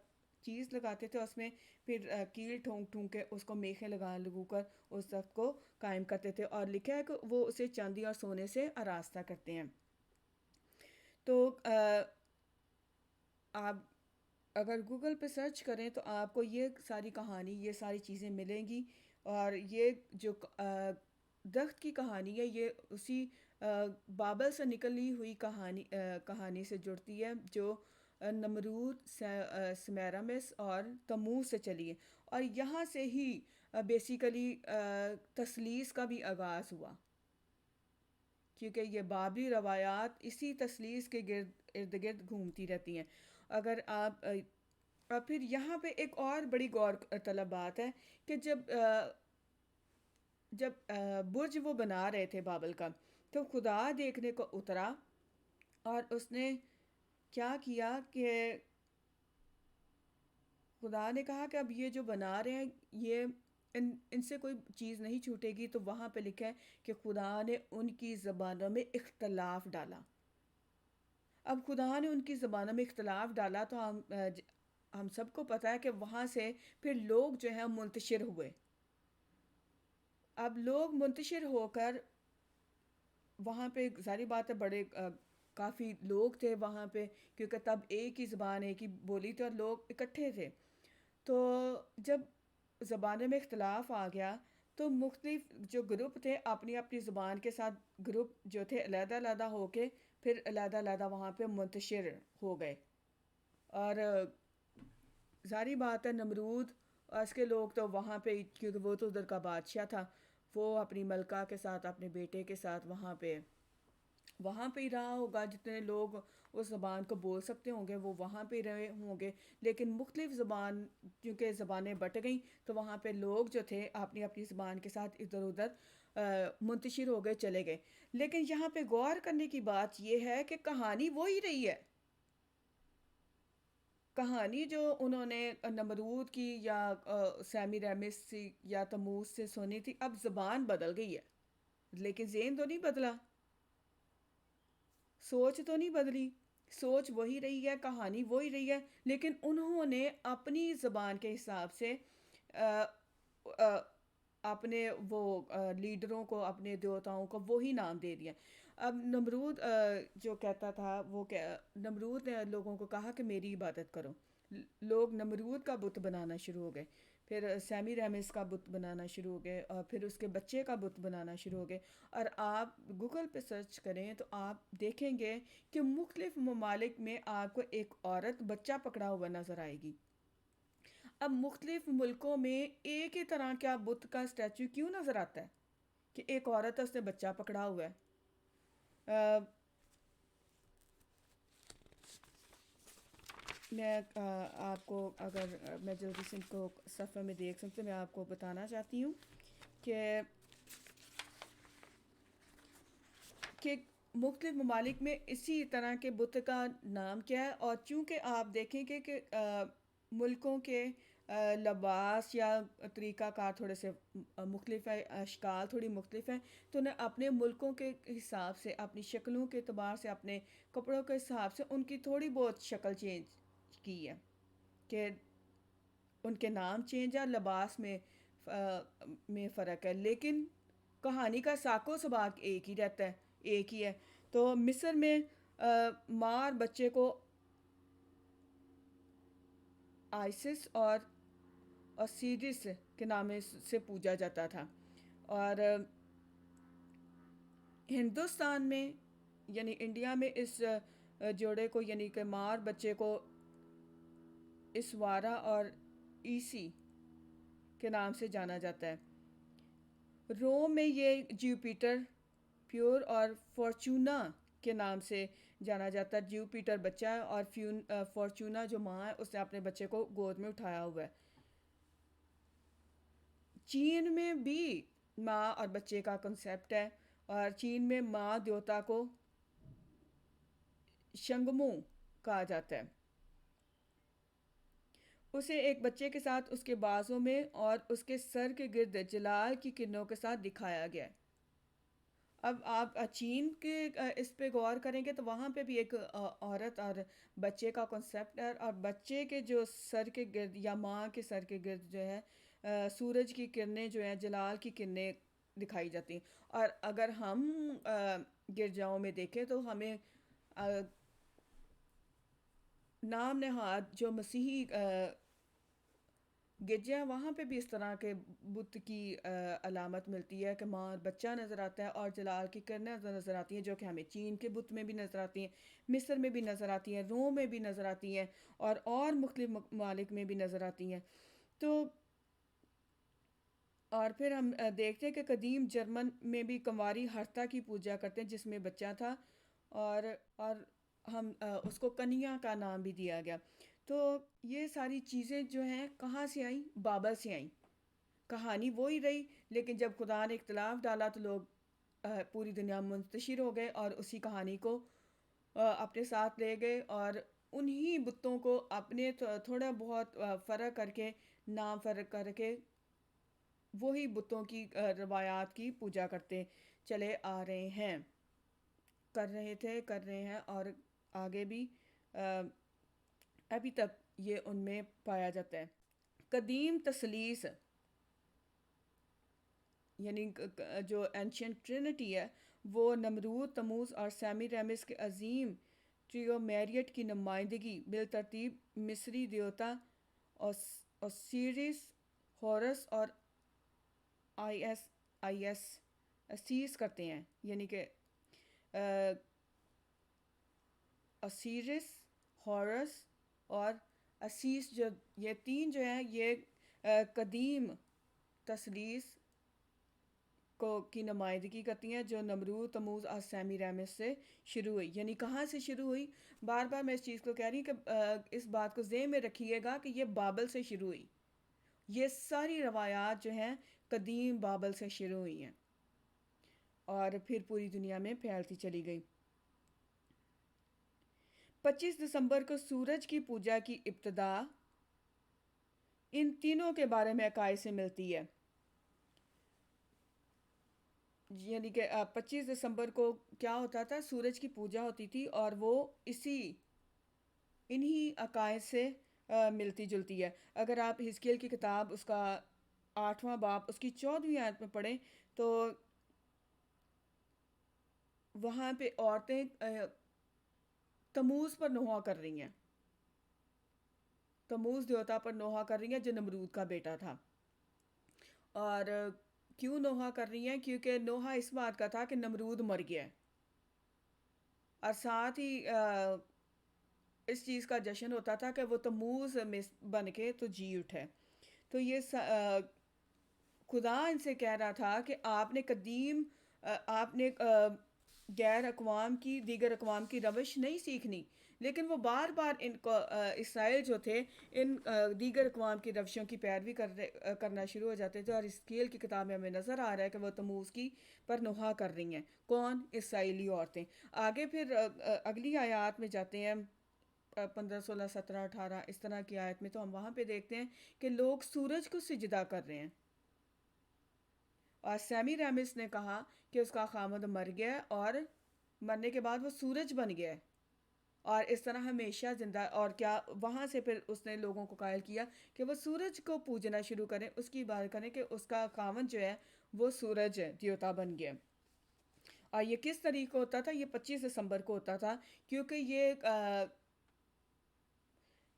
چیز لگاتے تھے، اس میں پھر کیل ٹھونک ٹھونک کے اس کو میخیں لگا لگو کر اس درخت کو قائم کرتے تھے، اور لکھا ہے کہ وہ اسے چاندی اور سونے سے آراستہ کرتے ہیں۔ تو آپ اگر گوگل پہ سرچ کریں تو آپ کو یہ ساری کہانی، یہ ساری چیزیں ملیں گی، اور یہ جو درخت کی کہانی ہے یہ اسی بابل سے نکلی ہوئی کہانی سے جڑتی ہے، جو نمرود، سمیرامس اور تموز سے چلی ہے، اور یہاں سے ہی بیسیکلی تثلیث کا بھی آغاز ہوا، کیونکہ یہ بابلی روایات اسی تثلیث کے ارد گرد گھومتی رہتی ہیں۔ اگر آپ اور پھر یہاں پہ ایک اور بڑی غور طلب بات ہے کہ جب برج وہ بنا رہے تھے بابل کا، تو خدا دیکھنے کو اترا، اور اس نے کیا کیا کہ خدا نے کہا کہ اب یہ جو بنا رہے ہیں یہ ان سے کوئی چیز نہیں چھوٹے گی، تو وہاں پہ لکھا ہے کہ خدا نے ان کی زبانوں میں اختلاف ڈالا۔ اب خدا نے ان کی زبانوں میں اختلاف ڈالا تو ہم سب کو پتہ ہے کہ وہاں سے پھر لوگ جو ہیں منتشر ہوئے۔ اب لوگ منتشر ہو کر وہاں پہ ظاہری بات ہے بڑے کافی لوگ تھے وہاں پہ، کیونکہ تب ایک ہی زبان، ایک ہی بولی تھی اور لوگ اکٹھے تھے۔ تو جب زبانوں میں اختلاف آ گیا تو مختلف جو گروپ تھے اپنی اپنی زبان کے ساتھ، گروپ جو تھے علیحدہ علیحدہ ہو کے پھر علیحدہ علیحدہ وہاں پہ منتشر ہو گئے، اور ظاہری بات ہے نمرود اور اس کے لوگ تو وہاں پہ، کیونکہ وہ تو ادھر کا بادشاہ تھا، وہ اپنی ملکہ کے ساتھ اپنے بیٹے کے ساتھ وہاں پہ ہی رہا ہوگا، جتنے لوگ اس زبان کو بول سکتے ہوں گے وہ وہاں پہ رہے ہوں گے، لیکن مختلف زبان کیونکہ زبانیں بٹ گئیں تو وہاں پہ لوگ جو تھے اپنی اپنی زبان کے ساتھ ادھر ادھر منتشر ہو گئے، چلے گئے۔ لیکن یہاں پہ غور کرنے کی بات یہ ہے کہ کہانی وہی رہی ہے، کہانی جو انہوں نے نمرود کی یا سیمی ریمس سے یا تموز سے سنی تھی، اب زبان بدل گئی ہے لیکن ذہن تو نہیں بدلا، سوچ تو نہیں بدلی، سوچ وہی رہی ہے، کہانی وہی رہی ہے، لیکن انہوں نے اپنی زبان کے حساب سے اپنے وہ لیڈروں کو، اپنے دیوتاؤں کو وہی نام دے دیا۔ اب نمرود جو کہتا تھا، نمرود نے لوگوں کو کہا کہ میری عبادت کرو، لوگ نمرود کا بت بنانا شروع ہو گئے، پھر سیمی ریمس کا بت بنانا شروع ہو گئے، اور پھر اس کے بچے کا بت بنانا شروع ہو گئے۔ اور آپ گوگل پہ سرچ کریں تو آپ دیکھیں گے کہ مختلف ممالک میں آپ کو ایک عورت بچہ پکڑا ہوا نظر آئے گی۔ اب مختلف ملکوں میں ایک ہی طرح کا بت کا اسٹیچو کیوں نظر آتا ہے کہ ایک عورت ہے، اس نے بچہ پکڑا ہوا ہے؟ میں آپ کو، اگر میں جلدی سے ان کو صفحے میں دیکھ سکتے، میں آپ کو بتانا چاہتی ہوں کہ مختلف ممالک میں اسی طرح کے بت کا نام کیا ہے، اور چونکہ آپ دیکھیں گے کہ ملکوں کے لباس یا طریقہ کار تھوڑے سے مختلف ہے، اشکال تھوڑی مختلف ہیں، تو انہیں اپنے ملکوں کے حساب سے، اپنی شکلوں کے اعتبار سے، اپنے کپڑوں کے حساب سے ان کی تھوڑی بہت شکل چینج کی ہے، کہ ان کے نام چینج ہے، لباس میں فرق ہے، لیکن کہانی کا ساق و سباق ایک ہی رہتا ہے، ایک ہی ہے۔ تو مصر میں ماں اور بچے کو آئسس اور اوسیرس کے نام سے پوجا جاتا تھا، اور ہندوستان میں یعنی انڈیا میں اس جوڑے کو، یعنی کہ ماں اور بچے کو، اسوارا اور ایسی کے نام سے جانا جاتا ہے۔ روم میں یہ جوپیٹر پیور اور فارچونا کے نام سے جانا جاتا ہے، جوپیٹر بچہ ہے اور فارچونا جو ماں ہے اس نے اپنے بچے کو گود میں اٹھایا ہوا ہے۔ چین میں بھی ماں اور بچے کا کنسیپٹ ہے، اور چین میں ماں دیوتا کو شنگمو کہا جاتا ہے، اسے ایک بچے کے ساتھ اس کے بازوں میں اور اس کے سر کے گرد جلال کی کرنوں کے ساتھ دکھایا گیا ہے۔ اب آپ چین کے اس پہ غور کریں گے تو وہاں پہ بھی ایک عورت اور بچے کا کنسیپٹ ہے، اور بچے کے جو سر کے گرد یا ماں کے سر کے گرد جو ہے سورج کی کرنیں جو ہیں، جلال کی کرنیں دکھائی جاتی ہیں۔ اور اگر ہم گرجاؤں میں دیکھیں تو ہمیں آ، نام نہاد جو مسیحی گرجا وہاں پہ بھی اس طرح کے بت کی علامت ملتی ہے کہ ماں اور بچہ نظر آتا ہے، اور جلال کی کرنیں نظر آتی ہیں جو کہ ہمیں چین کے بت میں بھی نظر آتی ہیں، مصر میں بھی نظر آتی ہیں، روم میں بھی نظر آتی ہیں، اور مختلف ممالک میں بھی نظر آتی ہیں۔ تو اور پھر ہم دیکھتے ہیں کہ قدیم جرمن میں بھی کنواری ہرتا کی پوجا کرتے ہیں جس میں بچہ تھا، اور اور ہم اس کو کنیا کا نام بھی دیا گیا۔ تو یہ ساری چیزیں جو ہیں کہاں سے آئیں؟ بابل سے آئیں۔ کہانی وہی رہی، لیکن جب خدا نے اختلاف ڈالا تو لوگ پوری دنیا میں منتشر ہو گئے اور اسی کہانی کو اپنے ساتھ لے گئے، اور انہی بتوں کو اپنے تھوڑا بہت فرق کر کے، نام فرق کر کے، وہی بتوں کی روایات کی پوجا کرتے چلے آ رہے ہیں، کر رہے ہیں، اور آگے بھی ابھی تک یہ ان میں پایا جاتا ہے۔ قدیم تثلیث یعنی جو اینشینٹ ٹرینٹی ہے، وہ نمرود، تموز اور سیمی ریمس کے عظیم ٹریو میریٹ کی نمائندگی بالترتیب مصری دیوتا اوسیرس، ہورس اور آئی ایس اسیس کرتے ہیں، یعنی کہ اوسیرس، ہورس اور اسیس، جو یہ تین جو ہیں یہ قدیم تثلیث کی نمائندگی کرتی ہیں، جو نمرود، تموز اور سیمی ریمس سے شروع ہوئی۔ یعنی کہاں سے شروع ہوئی؟ بار بار میں اس چیز کو کہہ رہی ہوں کہ اس بات کو ذہن میں رکھیے گا کہ یہ بابل سے شروع ہوئی، یہ ساری روایات جو ہیں قدیم بابل سے شروع ہوئی ہیں اور پھر پوری دنیا میں پھیلتی چلی گئی۔ 25 دسمبر کو سورج کی پوجا کی ابتدا ان تینوں کے بارے میں عقائد سے ملتی ہے، یعنی کہ 25 دسمبر کو کیا ہوتا تھا؟ سورج کی پوجا ہوتی تھی، اور وہ انہی عقائد سے ملتی جلتی ہے۔ اگر آپ حزقیل کی کتاب اس کا 8واں باب اس کی 14ویں آیت میں پڑھیں تو وہاں پہ عورتیں تموز پر نوحہ کر رہی ہیں، تموز دیوتا پر نوحہ کر رہی ہیں جو نمرود کا بیٹا تھا۔ اور کیوں نوحہ کر رہی ہیں؟ کیونکہ نوحہ اس بات کا تھا کہ نمرود مر گیا ہے، اور ساتھ ہی اس چیز کا جشن ہوتا تھا کہ وہ تموز میں بن کے تو جی اٹھے۔ تو یہ خدا ان سے کہہ رہا تھا کہ آپ نے غیر اقوام کی، دیگر اقوام کی روش نہیں سیکھنی، لیکن وہ بار بار ان کو اسرائیل جو تھے ان دیگر اقوام کی روشوں کی پیروی کرنا شروع ہو جاتے تھے، اور اسکیل کی کتاب میں ہمیں نظر آ رہا ہے کہ وہ تموز کی پر نوحہ کر رہی ہیں۔ کون؟ اسرائیلی عورتیں۔ آگے پھر اگلی آیات میں جاتے ہیں، 15، 16، 17، 18 اس طرح کی آیت میں، تو ہم وہاں پہ دیکھتے ہیں کہ لوگ سورج کو سجدہ کر رہے ہیں، اور سیمی ریمس نے کہا کہ اس کا خامد مر گیا، اور مرنے کے بعد وہ سورج بن گیا، اور اس طرح ہمیشہ زندہ۔ اور کیا وہاں سے پھر اس نے لوگوں کو قائل کیا کہ وہ سورج کو پوجنا شروع کریں، اس کی عبادت کریں، کہ اس کا خامد جو ہے وہ سورج دیوتا بن گیا۔ اور یہ کس طریقے ہوتا تھا؟ یہ 25 دسمبر کو ہوتا تھا، کیونکہ یہ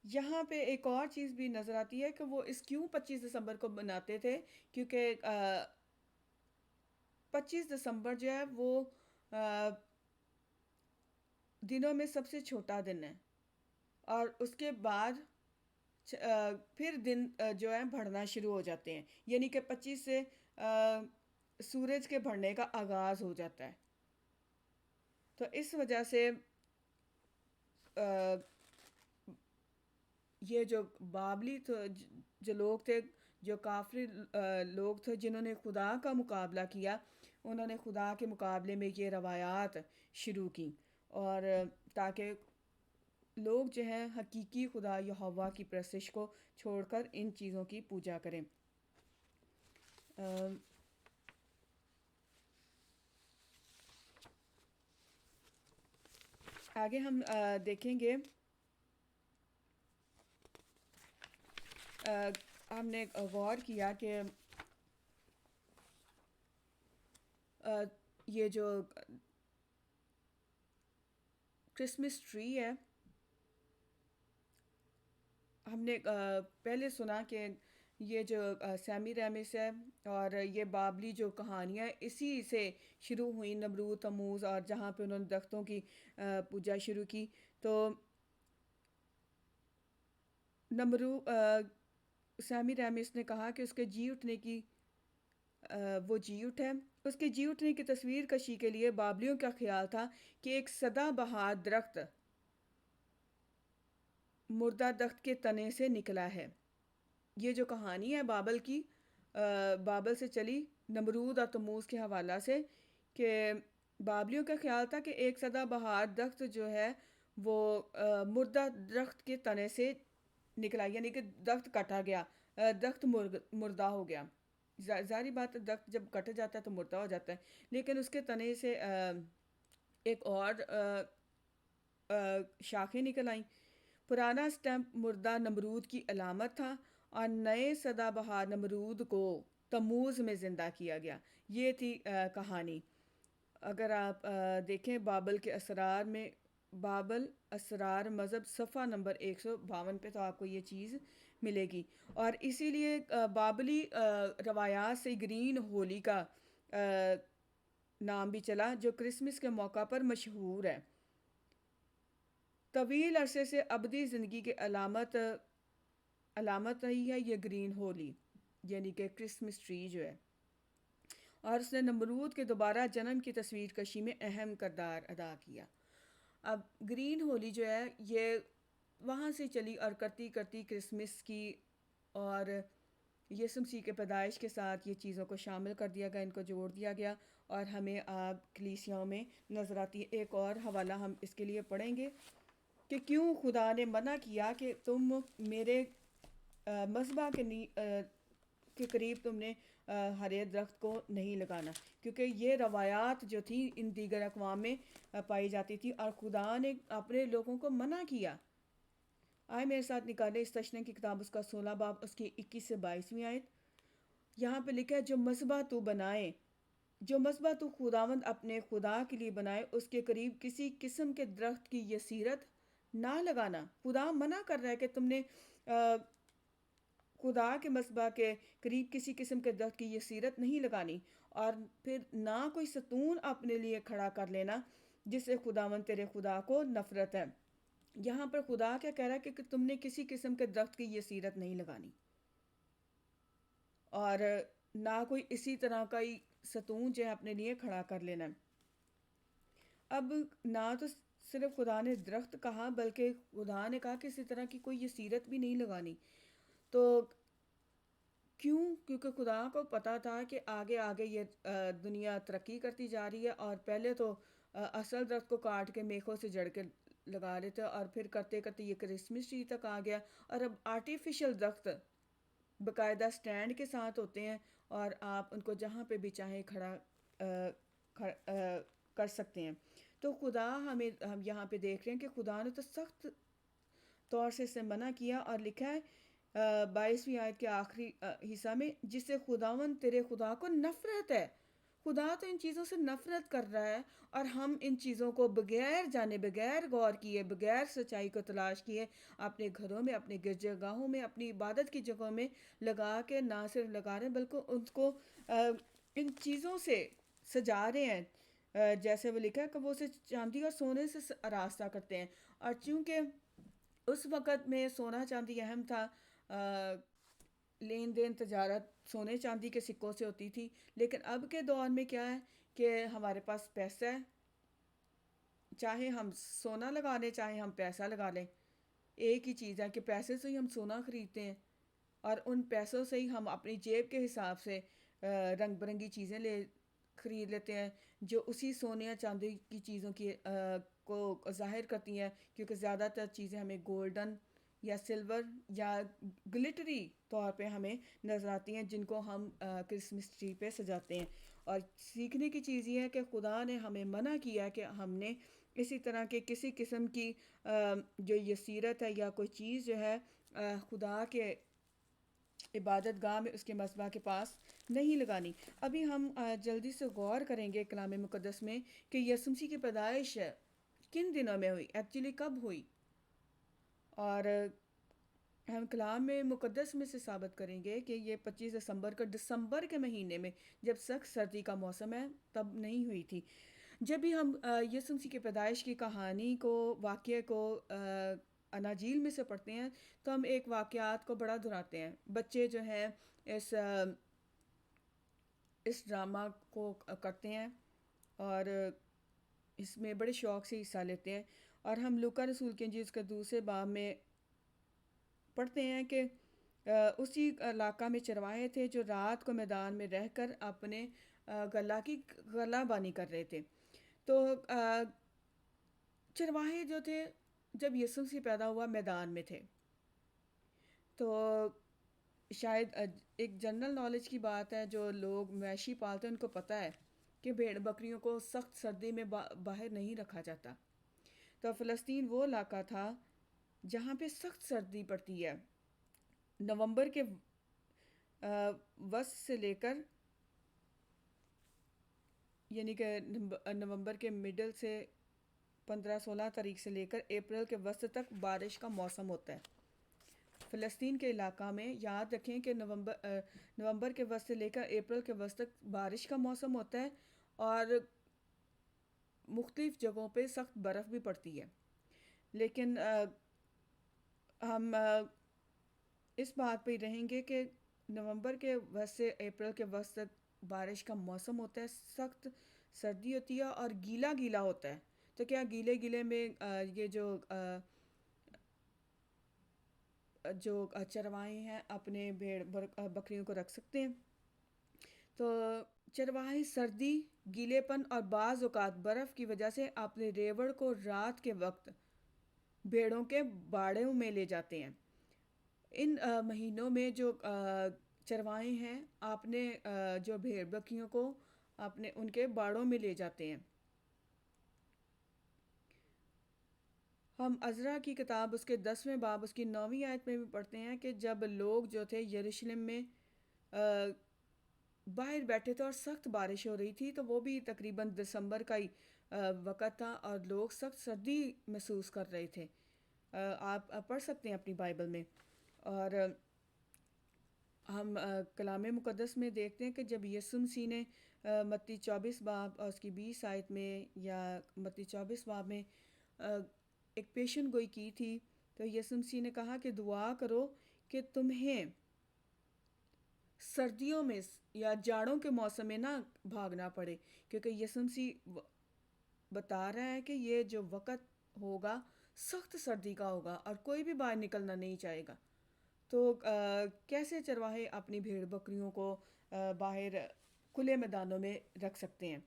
یہاں پہ ایک اور چیز بھی نظر آتی ہے کہ وہ کیوں 25 دسمبر کو مناتے تھے؟ کیونکہ 25 دسمبر جو ہے وہ دنوں میں سب سے چھوٹا دن ہے، اور اس کے بعد پھر دن جو ہے بڑھنا شروع ہو جاتے ہیں، یعنی کہ 25 سے سورج کے بڑھنے کا آغاز ہو جاتا ہے۔ تو اس وجہ سے یہ جو بابلی جو لوگ تھے، جو کافر لوگ تھے جنہوں نے خدا کا مقابلہ کیا، انہوں نے خدا کے مقابلے میں یہ روایات شروع کی، اور تاکہ لوگ جو ہیں حقیقی خدا یہوہ کی پرستش کو چھوڑ کر ان چیزوں کی پوجا کریں۔ آگے ہم دیکھیں گے، ہم نے غور کیا کہ یہ جو کرسمس ٹری ہے، ہم نے پہلے سنا کہ یہ جو سیمی ریمس ہے اور یہ بابلی جو کہانیاں اسی سے شروع ہوئیں، نمرود، تموز، اور جہاں پہ انہوں نے درختوں کی پوجا شروع کی. تو سیمی ریمس نے کہا کہ اس کے جی اٹھنے کی وہ جی اٹھے. اس کے جی اٹھنے کی تصویر کشی کے لیے بابلیوں کا خیال تھا کہ ایک سدا بہار درخت مردہ درخت کے تنے سے نکلا ہے. یہ جو کہانی ہے بابل کی، بابل سے چلی نمرود اور تموز کے حوالہ سے، کہ بابلیوں کا خیال تھا کہ ایک سدا بہار درخت جو ہے وہ مردہ درخت کے تنے سے نکلا، یعنی کہ درخت کٹا گیا، درخت مردہ ہو گیا. ظاہری بات ہے، درخت جب کٹ جاتا ہے تو مردہ ہو جاتا ہے، لیکن اس کے تنے سے ایک اور شاخیں نکل آئیں. پرانا سٹیمپ مردہ نمرود کی علامت تھا اور نئے سدا بہار نمرود کو تموز میں زندہ کیا گیا. یہ تھی کہانی. اگر آپ دیکھیں بابل کے اسرار میں، بابل اسرار مذہب صفحہ نمبر 152 پہ، تو آپ کو یہ چیز ملے گی. اور اسی لیے بابلی روایات سے گرین ہولی کا نام بھی چلا، جو کرسمس کے موقع پر مشہور ہے. طویل عرصے سے ابدی زندگی کی علامت رہی ہے یہ گرین ہولی، یعنی کہ کرسمس ٹری جو ہے. اور اس نے نمرود کے دوبارہ جنم کی تصویر کشی میں اہم کردار ادا کیا. اب گرین ہولی جو ہے یہ وہاں سے چلی اور کرتی کرتی کرسمس کی اور یسوع مسیح کے پیدائش کے ساتھ یہ چیزوں کو شامل کر دیا گیا، ان کو جوڑ دیا گیا، اور ہمیں کلیسیاؤں میں نظر آتی ہے. ایک اور حوالہ ہم اس کے لیے پڑھیں گے کہ کیوں خدا نے منع کیا کہ تم میرے مذبح کے قریب تم نے ہرے درخت کو نہیں لگانا، کیونکہ یہ روایات جو تھی ان دیگر اقوام میں پائی جاتی تھی اور خدا نے اپنے لوگوں کو منع کیا. آئے میرے ساتھ نکالے اس تشنہ کی کتاب، اس کا 16 باب، اس کی 21 سے 22ویں آیت. یہاں پہ لکھا ہے، جو مذبح تو بنائے، جو مذبح تو خداوند اپنے خدا کے لیے بنائے، اس کے قریب کسی قسم کے درخت کی یسیرت نہ لگانا. خدا منع کر رہا ہے کہ تم نے خدا کے مذبح کے قریب کسی قسم کے درخت کی یسیرت نہیں لگانی، اور پھر نہ کوئی ستون اپنے لیے کھڑا کر لینا جس سے خداوند تیرے خدا کو نفرت ہے. یہاں پر خدا کیا کہہ رہا ہے کہ تم نے کسی قسم کے درخت کی یسیرت نہیں لگانی، اور نہ کوئی اسی طرح کا ستون جو ہے اپنے لیے کھڑا کر لینا. اب نہ تو صرف خدا نے درخت کہا، بلکہ خدا نے کہا کہ اسی طرح کی کوئی یسیرت بھی نہیں لگانی. تو کیونکہ خدا کو پتا تھا کہ آگے آگے یہ دنیا ترقی کرتی جا رہی ہے، اور پہلے تو اصل درخت کو کاٹ کے میخوں سے جڑ کے لگا لیتے، اور پھر کرتے کرتے یہ کرسمس ٹری تک آ گیا، اور اب آرٹیفیشل درخت باقاعدہ سٹینڈ کے ساتھ ہوتے ہیں اور آپ ان کو جہاں پہ بھی چاہیں کھڑا کر سکتے ہیں. تو خدا ہم یہاں پہ دیکھ رہے ہیں کہ خدا نے تو سخت طور سے اسے منع کیا، اور لکھا ہے 22ویں آیت کے آخری حصہ میں، جس سے خداوند تیرے خدا کو نفرت ہے. خدا تو ان چیزوں سے نفرت کر رہا ہے، اور ہم ان چیزوں کو بغیر جانے، بغیر غور کیے، بغیر سچائی کو تلاش کیے اپنے گھروں میں، اپنے گرجا گاہوں میں، اپنی عبادت کی جگہوں میں لگا کے نہ صرف لگا رہے ہیں بلکہ ان کو ان چیزوں سے سجا رہے ہیں. جیسے وہ لکھا ہے کہ وہ اسے چاندی اور سونے سے آراستہ کرتے ہیں. اور چونکہ اس وقت میں سونا چاندی اہم تھا، لین دین تجارت سونے چاندی کے سکوں سے ہوتی تھی، لیکن اب کے دور میں کیا ہے کہ ہمارے پاس پیسہ ہے، چاہے ہم سونا لگا لیں چاہے ہم پیسہ لگا لیں، ایک ہی چیز ہے کہ پیسے سے ہی ہم سونا خریدتے ہیں، اور ان پیسوں سے ہی ہم اپنی جیب کے حساب سے رنگ برنگی چیزیں خرید لیتے ہیں جو اسی سونے یا چاندی کی چیزوں کی کو ظاہر کرتی ہیں، کیونکہ زیادہ تر چیزیں ہمیں گولڈن یا سلور یا گلٹری طور پہ ہمیں نظر آتی ہیں، جن کو ہم کرسمس ٹری پہ سجاتے ہیں. اور سیکھنے کی چیز یہ ہے کہ خدا نے ہمیں منع کیا کہ ہم نے اسی طرح کے کسی قسم کی جو یہ سیرت ہے یا کوئی چیز جو ہے خدا کے عبادت گاہ میں اس کے مذبح کے پاس نہیں لگانی۔ ابھی ہم جلدی سے غور کریں گے کلام مقدس میں کہ یسوع مسیح کی پیدائش کن دنوں میں ہوئی، ایکچولی کب ہوئی، اور ہم کلام میں مقدس میں سے ثابت کریں گے کہ یہ 25 دسمبر کے مہینے میں جب سخت سردی کا موسم ہے تب نہیں ہوئی تھی۔ جب بھی ہم یسوع مسیح کی پیدائش کی کہانی کو، واقعے کو اناجیل میں سے پڑھتے ہیں تو ہم ایک واقعات کو بڑا دہراتے ہیں۔ بچے جو ہیں اس اس ڈرامہ کو کرتے ہیں اور اس میں بڑے شوق سے حصہ لیتے ہیں، اور ہم لوکا رسول کے انجیل کے دوسرے باب میں پڑھتے ہیں کہ اسی علاقہ میں چرواہے تھے جو رات کو میدان میں رہ کر اپنے غلہ بانی کر رہے تھے۔ تو چرواہے جو تھے جب یسوع مسیح پیدا ہوا میدان میں تھے، تو شاید ایک جنرل نالج کی بات ہے، جو لوگ مویشی پالتے ہیں ان کو پتہ ہے کہ بھیڑ بکریوں کو سخت سردی میں باہر نہیں رکھا جاتا۔ تو فلسطین وہ علاقہ تھا جہاں پہ سخت سردی پڑتی ہے، نومبر کے وسط سے لے کر، یعنی کہ نومبر کے مڈل سے 15-16 تاریخ سے لے کر اپریل کے وسط تک بارش کا موسم ہوتا ہے فلسطین کے علاقہ میں۔ یاد رکھیں کہ نومبر کے وسط سے لے کر اپریل کے وسط تک بارش کا موسم ہوتا ہے، اور مختلف جگہوں پہ سخت برف بھی پڑتی ہے۔ لیکن ہم اس بات پہ رہیں گے کہ نومبر کے وسط سے اپریل کے وسط تک بارش کا موسم ہوتا ہے، سخت سردی ہوتی ہے اور گیلا گیلا ہوتا ہے۔ تو کیا گیلے گیلے میں یہ جو چرواہے ہیں اپنے بھیڑ بکریوں کو رکھ سکتے ہیں؟ تو چرواہے سردی، گیلے پن اور بعض اوقات برف کی وجہ سے اپنے ریوڑ کو رات کے وقت بھیڑوں کے باڑوں میں لے جاتے ہیں۔ ان مہینوں میں جو چرواہے ہیں اپنے جو بھیڑ بکریوں کو اپنے ان کے باڑوں میں لے جاتے ہیں۔ ہم عزرا کی کتاب اس کے 10ویں باب اس کی 9ویں آیت میں بھی پڑھتے ہیں کہ جب لوگ جو تھے یروشلم میں باہر بیٹھے تھے اور سخت بارش ہو رہی تھی، تو وہ بھی تقریباً دسمبر کا ہی وقت تھا اور لوگ سخت سردی محسوس کر رہے تھے۔ آپ پڑھ سکتے ہیں اپنی بائبل میں، اور ہم کلام مقدس میں دیکھتے ہیں کہ جب یسوع مسیح نے متی 24 باب اور اس کی 20 آیت میں، یا متی 24 باب میں ایک پیشن گوئی کی تھی، تو یسوع مسیح نے کہا کہ دعا کرو کہ تمہیں سردیوں میں یا جاڑوں کے موسم میں نہ بھاگنا پڑے، کیونکہ یسوع مسیح بتا رہا ہے کہ یہ جو وقت ہوگا سخت سردی کا ہوگا اور کوئی بھی باہر نکلنا نہیں چاہے گا۔ تو کیسے چرواہے اپنی بھیڑ بکریوں کو باہر کھلے میدانوں میں رکھ سکتے ہیں؟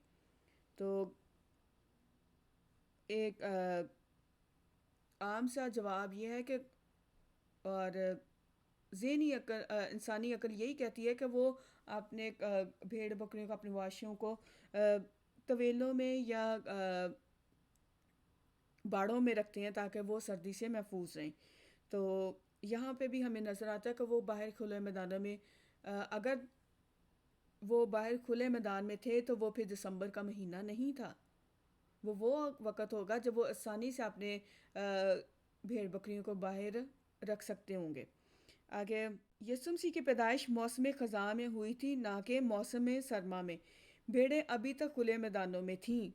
تو ایک عام سا جواب یہ ہے کہ، اور ذہنی عقل، انسانی عقل یہی کہتی ہے کہ وہ اپنے بھیڑ بکریوں کو، اپنے مواشیوں کو طویلوں میں یا باڑوں میں رکھتے ہیں تاکہ وہ سردی سے محفوظ رہیں۔ تو یہاں پہ بھی ہمیں نظر آتا ہے کہ وہ باہر کھلے میدانوں میں، اگر وہ باہر کھلے میدان میں تھے تو وہ پھر دسمبر کا مہینہ نہیں تھا، وہ وقت ہوگا جب وہ آسانی سے اپنے بھیڑ بکریوں کو باہر رکھ سکتے ہوں گے۔ آگے، یسوع مسیح کی پیدائش موسم خزاں میں ہوئی تھی، نہ کہ موسم سرما میں۔ بھیڑیں ابھی تک کھلے میدانوں میں تھیں۔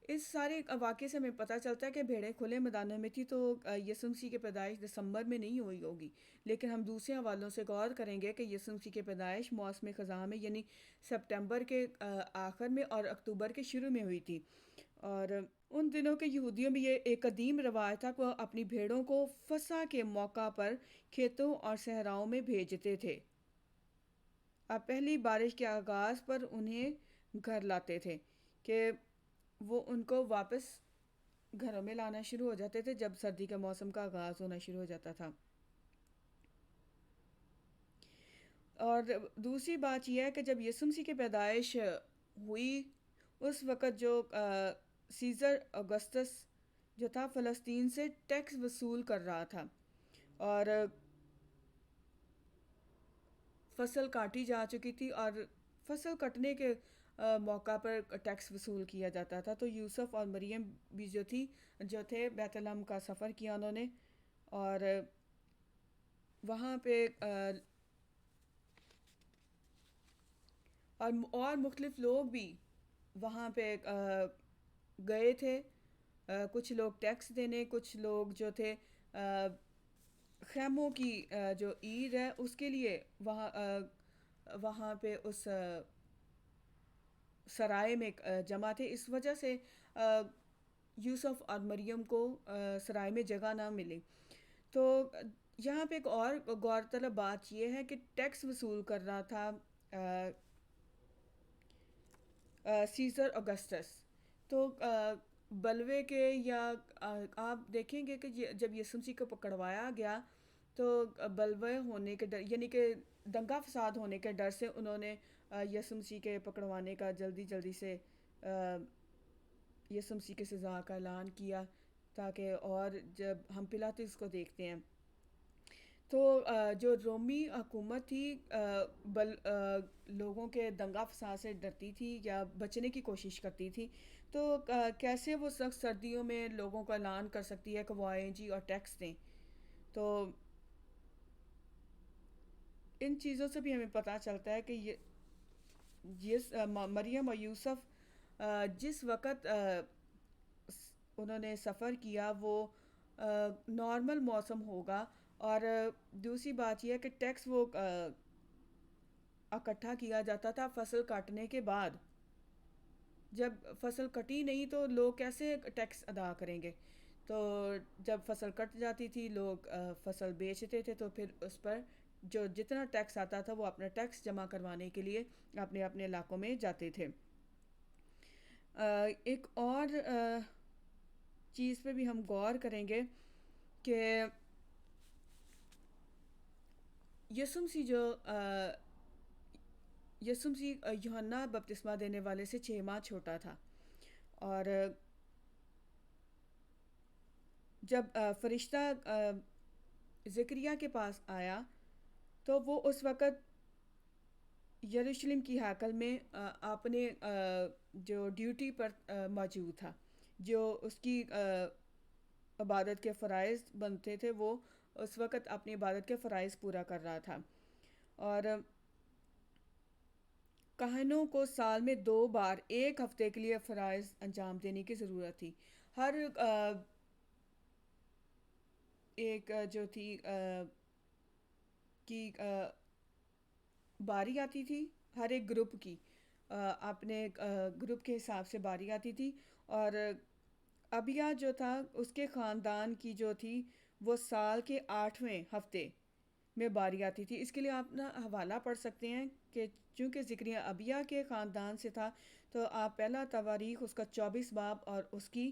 اس سارے واقعے سے ہمیں پتہ چلتا ہے کہ بھیڑیں کھلے میدانوں میں تھی، تو یسوع مسیح کی پیدائش دسمبر میں نہیں ہوئی ہوگی۔ لیکن ہم دوسرے حوالوں سے غور کریں گے کہ یسوع مسیح کی پیدائش موسم خزاں میں، یعنی سپٹمبر کے آخر میں اور اکتوبر کے شروع میں ہوئی تھی۔ اور ان دنوں کے یہودیوں میں یہ ایک قدیم روایت تھا کہ وہ اپنی بھیڑوں کو فسح کے موقع پر کھیتوں اور صحراؤں میں بھیجتے تھے۔ اب پہلی بارش کے آغاز پر انہیں گھر لاتے تھے، کہ وہ ان کو واپس گھروں میں لانا شروع ہو جاتے تھے جب سردی کے موسم کا آغاز ہونا شروع ہو جاتا تھا۔ اور دوسری بات یہ ہے کہ جب یسوع مسیح کی پیدائش ہوئی اس وقت جو سیزر اگسطس جو تھا فلسطین سے ٹیکس وصول کر رہا تھا، اور فصل کاٹی جا چکی تھی، اور فصل کٹنے کے موقع پر ٹیکس وصول کیا جاتا تھا. تو یوسف اور مریم بھی جو تھے بیت لحم کا سفر کیا انہوں نے، اور وہاں پہ اور مختلف لوگ بھی وہاں پہ گئے تھے. کچھ لوگ ٹیکس دینے، کچھ لوگ جو تھے خیموں کی جو عید ہے اس کے لیے وہاں پہ اس سرائے میں جمع تھے. اس وجہ سے یوسف اور مریم کو سرائے میں جگہ نہ ملی. تو یہاں پہ ایک اور غور طلب بات یہ ہے کہ ٹیکس وصول کر رہا تھا سیزر اگسٹس. تو بلوے کے یا آپ دیکھیں گے کہ جب یسوع مسیح کو پکڑوایا گیا تو بلوے ہونے کے ڈر، یعنی کہ دنگا فساد ہونے کے ڈر سے انہوں نے یسوع مسیح کے پکڑوانے کا جلدی سے یسوع مسیح کی سزا کا اعلان کیا، تاکہ اور جب ہم پلاطس کو دیکھتے ہیں تو جو رومی حکومت تھی لوگوں کے دنگا فساد سے ڈرتی تھی یا بچنے کی کوشش کرتی تھی. تو کیسے وہ سخت سردیوں میں لوگوں کو اعلان کر سکتی ہے کہ وہ آئیں جی اور ٹیکس دیں. تو ان چیزوں سے بھی ہمیں پتہ چلتا ہے کہ مریم اور یوسف جس وقت انہوں نے سفر کیا وہ نارمل موسم ہوگا. اور دوسری بات یہ ہے کہ ٹیکس وہ اکٹھا کیا جاتا تھا فصل کاٹنے کے بعد. جب فصل کٹی نہیں تو لوگ کیسے ٹیکس ادا کریں گے؟ تو جب فصل کٹ جاتی تھی لوگ فصل بیچتے تھے، تو پھر اس پر جو جتنا ٹیکس آتا تھا وہ اپنا ٹیکس جمع کروانے کے لیے اپنے اپنے علاقوں میں جاتے تھے. ایک اور چیز پہ بھی ہم غور کریں گے کہ یسوع مسیح یوحنا بپتسمہ دینے والے سے 6 ماہ چھوٹا تھا. اور جب فرشتہ زکریا کے پاس آیا تو وہ اس وقت یروشلم کی ہیکل میں اپنے جو ڈیوٹی پر موجود تھا، جو اس کی عبادت کے فرائض بنتے تھے وہ اس وقت اپنی عبادت کے فرائض پورا کر رہا تھا. اور کہنوں کو سال میں 2 بار ایک ہفتے کے لیے فرائض انجام دینے کی ضرورت تھی. ہر ایک جو تھی کی باری آتی تھی، ہر ایک گروپ کی اپنے گروپ کے حساب سے باری آتی تھی. اور ابیا جو تھا اس کے خاندان کی جو تھی وہ سال کے 8ویں ہفتے میں باری آتی تھی. اس کے لیے آپ حوالہ پڑھ سکتے ہیں کہ چونکہ زکریا ابیا کے خاندان سے تھا تو آپ پہلا تواریخ اس کا 24 باب اور اس کی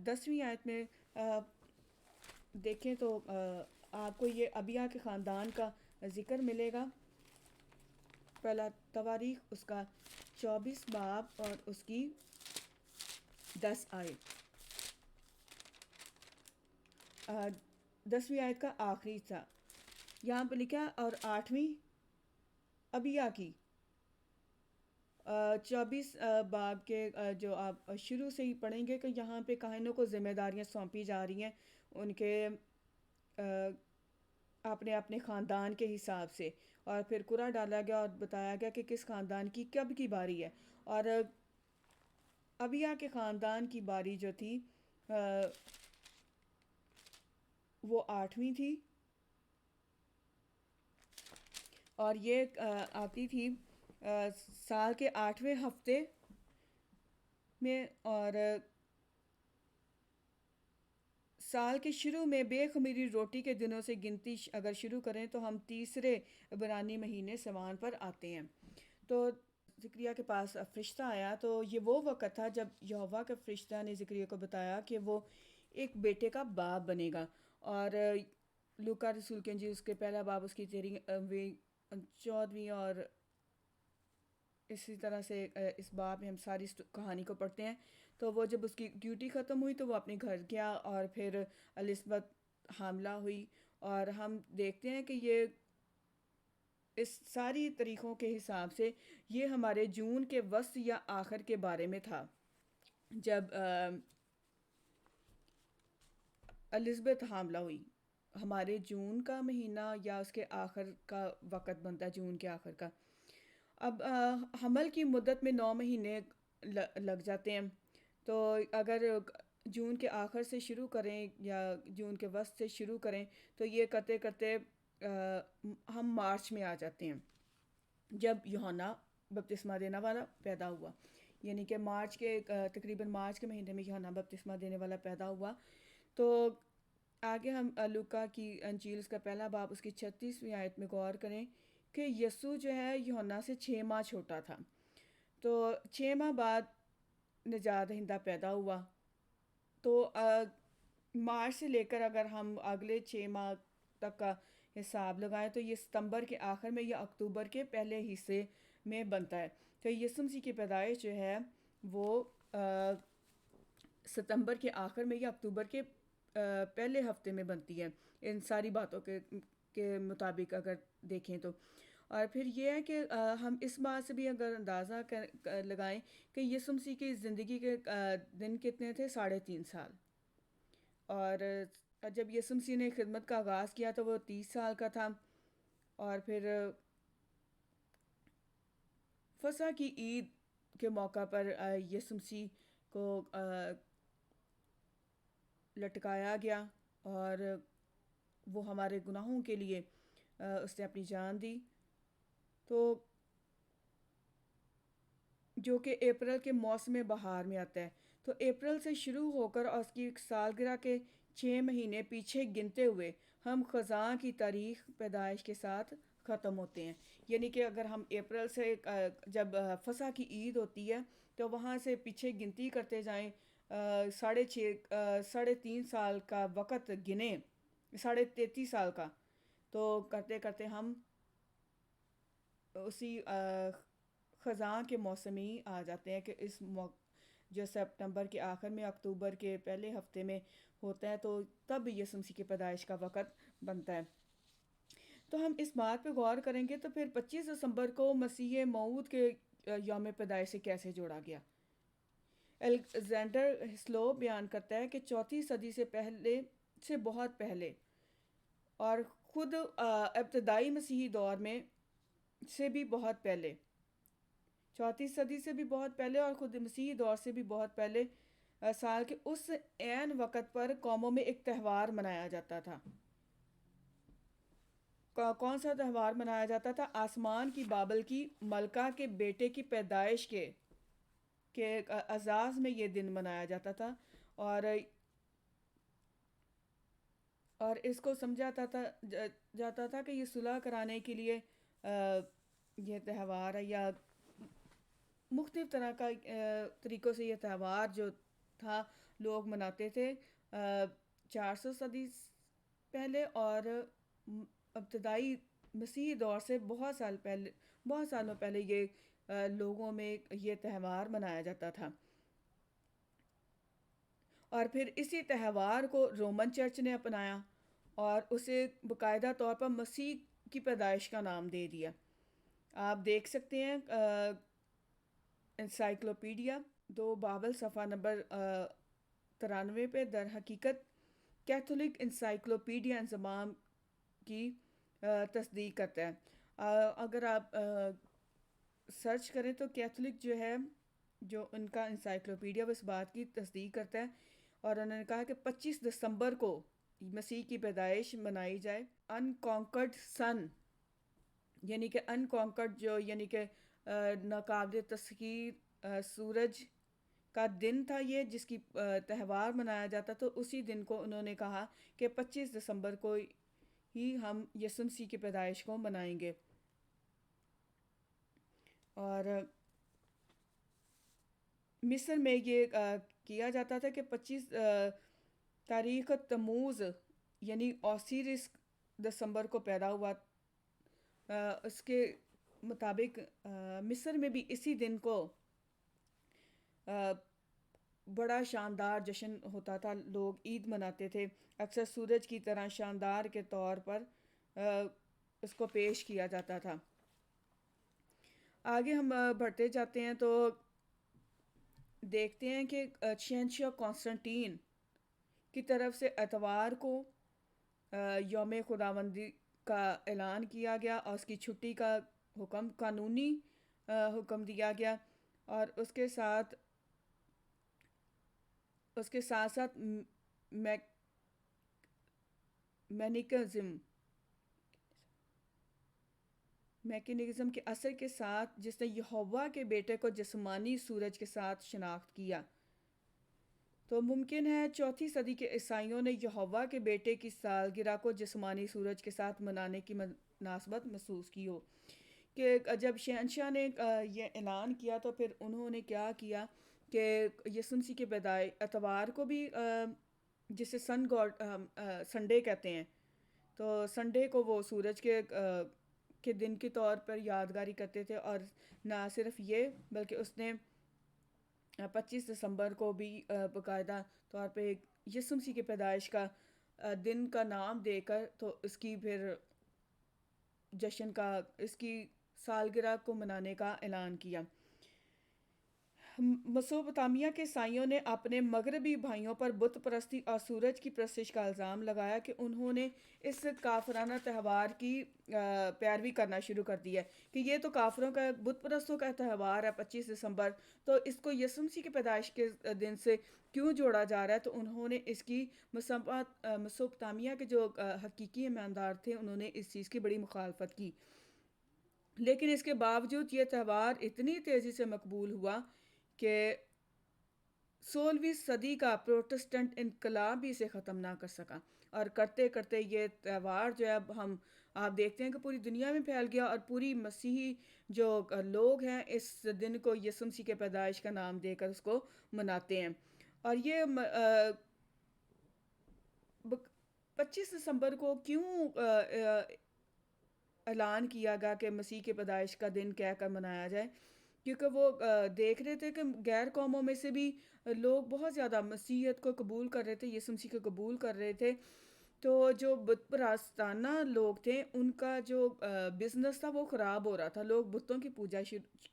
10ویں آیت میں دیکھیں تو آپ کو یہ ابیا کے خاندان کا ذکر ملے گا. پہلا تواریخ اس کا 24 باب اور اس کی 10 آیت. 10ویں آیت کا آخری تھا یہاں پہ لکھا، اور 8ویں ابیا کی 24 باب کے جو آپ شروع سے ہی پڑھیں گے کہ یہاں پہ کاہنوں کو ذمہ داریاں سونپی جا رہی ہیں ان کے اپنے اپنے خاندان کے حساب سے، اور پھر قرعہ ڈالا گیا اور بتایا گیا کہ کس خاندان کی کب کی باری ہے. اور ابیا کے خاندان کی باری جو تھی وہ 8ویں تھی، اور یہ آتی تھی سال کے 8ویں ہفتے میں. اور سال کے شروع میں بے خمیری روٹی کے دنوں سے گنتی اگر شروع کریں تو ہم تیسرے عبرانی مہینے سوان پر آتے ہیں. تو زکریا کے پاس فرشتہ آیا تو یہ وہ وقت تھا جب یہوہ کے فرشتہ نے زکریا کو بتایا کہ وہ ایک بیٹے کا باپ بنے گا. اور لوکا رسول کے انجیل اس کے پہلا باب اس کی 14ویں اور اسی طرح سے اس باب میں ہم ساری کہانی کو پڑھتے ہیں تو وہ جب اس کی ڈیوٹی ختم ہوئی تو وہ اپنے گھر گیا، اور پھر الزبتھ حاملہ ہوئی. اور ہم دیکھتے ہیں کہ یہ اس ساری طریقوں کے حساب سے یہ ہمارے جون کے وسط یا آخر کے بارے میں تھا، جب الزبتھ حاملہ ہوئی. ہمارے جون کا مہینہ یا اس کے آخر کا وقت بنتا ہے، جون کے آخر کا. اب حمل کی مدت میں 9 مہینے لگ جاتے ہیں. تو اگر جون کے آخر سے شروع کریں یا جون کے وسط سے شروع کریں تو یہ کرتے کرتے ہم مارچ میں آ جاتے ہیں، جب یوحنا بپتسمہ دینے والا پیدا ہوا. یعنی کہ مارچ کے تقریباً مارچ کے مہینے میں یوحنا بپتسمہ دینے والا پیدا ہوا. تو آگے ہم لوکا کی انجیل اس کا پہلا باب اس کی 36ویں آیت میں غور کریں کہ یسوع جو ہے یوحنا سے 6 ماہ چھوٹا تھا. تو 6 ماہ بعد نجات دہندہ پیدا ہوا. تو مارچ سے لے کر اگر ہم اگلے 6 ماہ تک کا حساب لگائیں تو یہ ستمبر کے آخر میں یا اکتوبر کے پہلے حصے میں بنتا ہے. تو یسوع مسیح کی پیدائش جو ہے وہ ستمبر کے آخر میں یا اکتوبر کے پہلے ہفتے میں بنتی ہے، ان ساری باتوں کے مطابق اگر دیکھیں تو. اور پھر یہ ہے کہ ہم اس بات سے بھی اگر اندازہ لگائیں کہ یسوع مسیح کی زندگی کے دن کتنے تھے، 3.5 سال. اور جب یسوع مسیح نے خدمت کا آغاز کیا تو وہ 30 سال کا تھا. اور پھر فصح کی عید کے موقع پر یسوع مسیح کو لٹکایا گیا اور وہ ہمارے گناہوں کے لیے اس نے اپنی جان دی. تو جو کہ اپریل کے موسم بہار میں آتا ہے. تو اپریل سے شروع ہو کر اور اس کی سالگرہ کے 6 مہینے پیچھے گنتے ہوئے ہم خزاں کی تاریخ پیدائش کے ساتھ ختم ہوتے ہیں. یعنی کہ اگر ہم اپریل سے جب فصح کی عید ہوتی ہے تو وہاں سے پیچھے گنتی کرتے جائیں، 3.5 سال کا وقت گنیں، 33.5 سال کا. تو کرتے کرتے ہم اسی خزاں کے موسم ہی آ جاتے ہیں کہ اس جو سپتمبر کے آخر میں اکتوبر کے پہلے ہفتے میں ہوتا ہے، تو تب یسوع مسیح کی پیدائش کا وقت بنتا ہے. تو ہم اس بات پہ غور کریں گے تو پھر 25 دسمبر کو مسیح موعود کے یوم پیدائش سے کیسے جوڑا گیا. الیگزینڈر ہسلو بیان کرتا ہے کہ 4 صدی سے پہلے سے بہت پہلے اور خود ابتدائی مسیحی دور میں سے بھی بہت پہلے، 4 صدی سے بھی بہت پہلے اور خود مسیحی دور سے بھی بہت پہلے، سال کے اس عین وقت پر قوموں میں ایک تہوار منایا جاتا تھا. کون سا تہوار منایا جاتا تھا؟ آسمان کی بابل کی ملکہ کے بیٹے کی پیدائش کے اعزاز میں یہ دن منایا جاتا تھا. اور اس کو سمجھا جاتا تھا کہ یہ صلح کرانے کے لیے یہ تہوار ہے، یا مختلف طرح کا طریقوں سے یہ تہوار جو تھا لوگ مناتے تھے. 400 صدی پہلے اور ابتدائی مسیحی دور سے بہت سالوں پہلے یہ لوگوں میں یہ تہوار منایا جاتا تھا. اور پھر اسی تہوار کو رومن چرچ نے اپنایا اور اسے باقاعدہ طور پر مسیح کی پیدائش کا نام دے دیا. آپ دیکھ سکتے ہیں انسائکلوپیڈیا 2 بابل صفحہ نمبر 93 پہ. در حقیقت کیتھولک انسائکلوپیڈیا انضمام کی تصدیق کرتا ہے. اگر آپ سرچ کریں تو کیتھولک جو ہے، جو ان کا انسائکلوپیڈیا، وہ اس بات کی تصدیق کرتا ہے اور انہوں نے کہا کہ 25 دسمبر کو مسیح کی پیدائش منائی جائے. انکانکرڈ سن، یعنی کہ انکانکرڈ جو یعنی کہ ناقابل تسخیر سورج کا دن تھا یہ، جس کی تہوار منایا جاتا. تو اسی دن کو انہوں نے کہا کہ 25 دسمبر کو ہی ہم یسوع مسیح کی پیدائش کو منائیں گے. اور مصر میں یہ کیا جاتا تھا کہ 25 تاریخ تموز یعنی اوسیرس دسمبر کو پیدا ہوا. اس کے مطابق مصر میں بھی اسی دن کو بڑا شاندار جشن ہوتا تھا، لوگ عید مناتے تھے، اکثر سورج کی طرح شاندار کے طور پر اس کو پیش کیا جاتا تھا۔ آگے ہم بڑھتے جاتے ہیں تو دیکھتے ہیں کہ شہنشاہ کانسٹنٹین کی طرف سے اتوار کو یوم خداوندی کا اعلان کیا گیا اور اس کی چھٹی کا قانونی حکم دیا گیا، اور اس کے ساتھ ساتھ مینیکزم میکینزم کے اثر کے ساتھ، جس نے یہوہ کے بیٹے کو جسمانی سورج کے ساتھ شناخت کیا۔ تو ممکن ہے چوتھی صدی کے عیسائیوں نے یہوہ کے بیٹے کی سالگرہ کو جسمانی سورج کے ساتھ منانے کی مناسبت محسوس کی ہو، کہ جب شہنشاہ نے یہ اعلان کیا تو پھر انہوں نے کیا کیا کہ یسوع مسیح کے اتوار کو بھی جسے سنڈے کہتے ہیں، تو سنڈے کو وہ سورج کے دن کے طور پر یادگاری کرتے تھے، اور نہ صرف یہ بلکہ اس نے 25 دسمبر کو بھی باقاعدہ طور پہ یسوع مسیح کی پیدائش کا دن کا نام دے کر تو اس کی پھر اس کی سالگرہ کو منانے کا اعلان کیا۔ میسوپوٹامیہ کے عیسائیوں نے اپنے مغربی بھائیوں پر بت پرستی اور سورج کی پرستش کا الزام لگایا کہ انہوں نے اس کافرانہ تہوار کی پیروی کرنا شروع کر دی ہے، کہ یہ تو کافروں کا بت پرستوں کا تہوار ہے 25 دسمبر، تو اس کو یسوع مسیح کی پیدائش کے دن سے کیوں جوڑا جا رہا ہے؟ تو انہوں نے اس کی میسوپوٹامیہ کے جو حقیقی ایماندار تھے انہوں نے اس چیز کی بڑی مخالفت کی، لیکن اس کے باوجود یہ تہوار اتنی تیزی سے مقبول ہوا کہ 16ویں صدی کا پروٹسٹنٹ انقلاب بھی اسے ختم نہ کر سکا، اور کرتے کرتے یہ تہوار جو ہے آپ دیکھتے ہیں کہ پوری دنیا میں پھیل گیا، اور پوری مسیحی جو لوگ ہیں اس دن کو یسوع مسیح کے پیدائش کا نام دے کر اس کو مناتے ہیں۔ اور یہ 25 دسمبر کو کیوں اعلان کیا گیا کہ مسیح کے پیدائش کا دن کہہ کر منایا جائے؟ کیونکہ وہ دیکھ رہے تھے کہ غیر قوموں میں سے بھی لوگ بہت زیادہ مسیحیت کو قبول کر رہے تھے، یسوع مسیح کو قبول کر رہے تھے، تو جو بت پرستانہ لوگ تھے ان کا جو بزنس تھا وہ خراب ہو رہا تھا، لوگ بتوں کی پوجا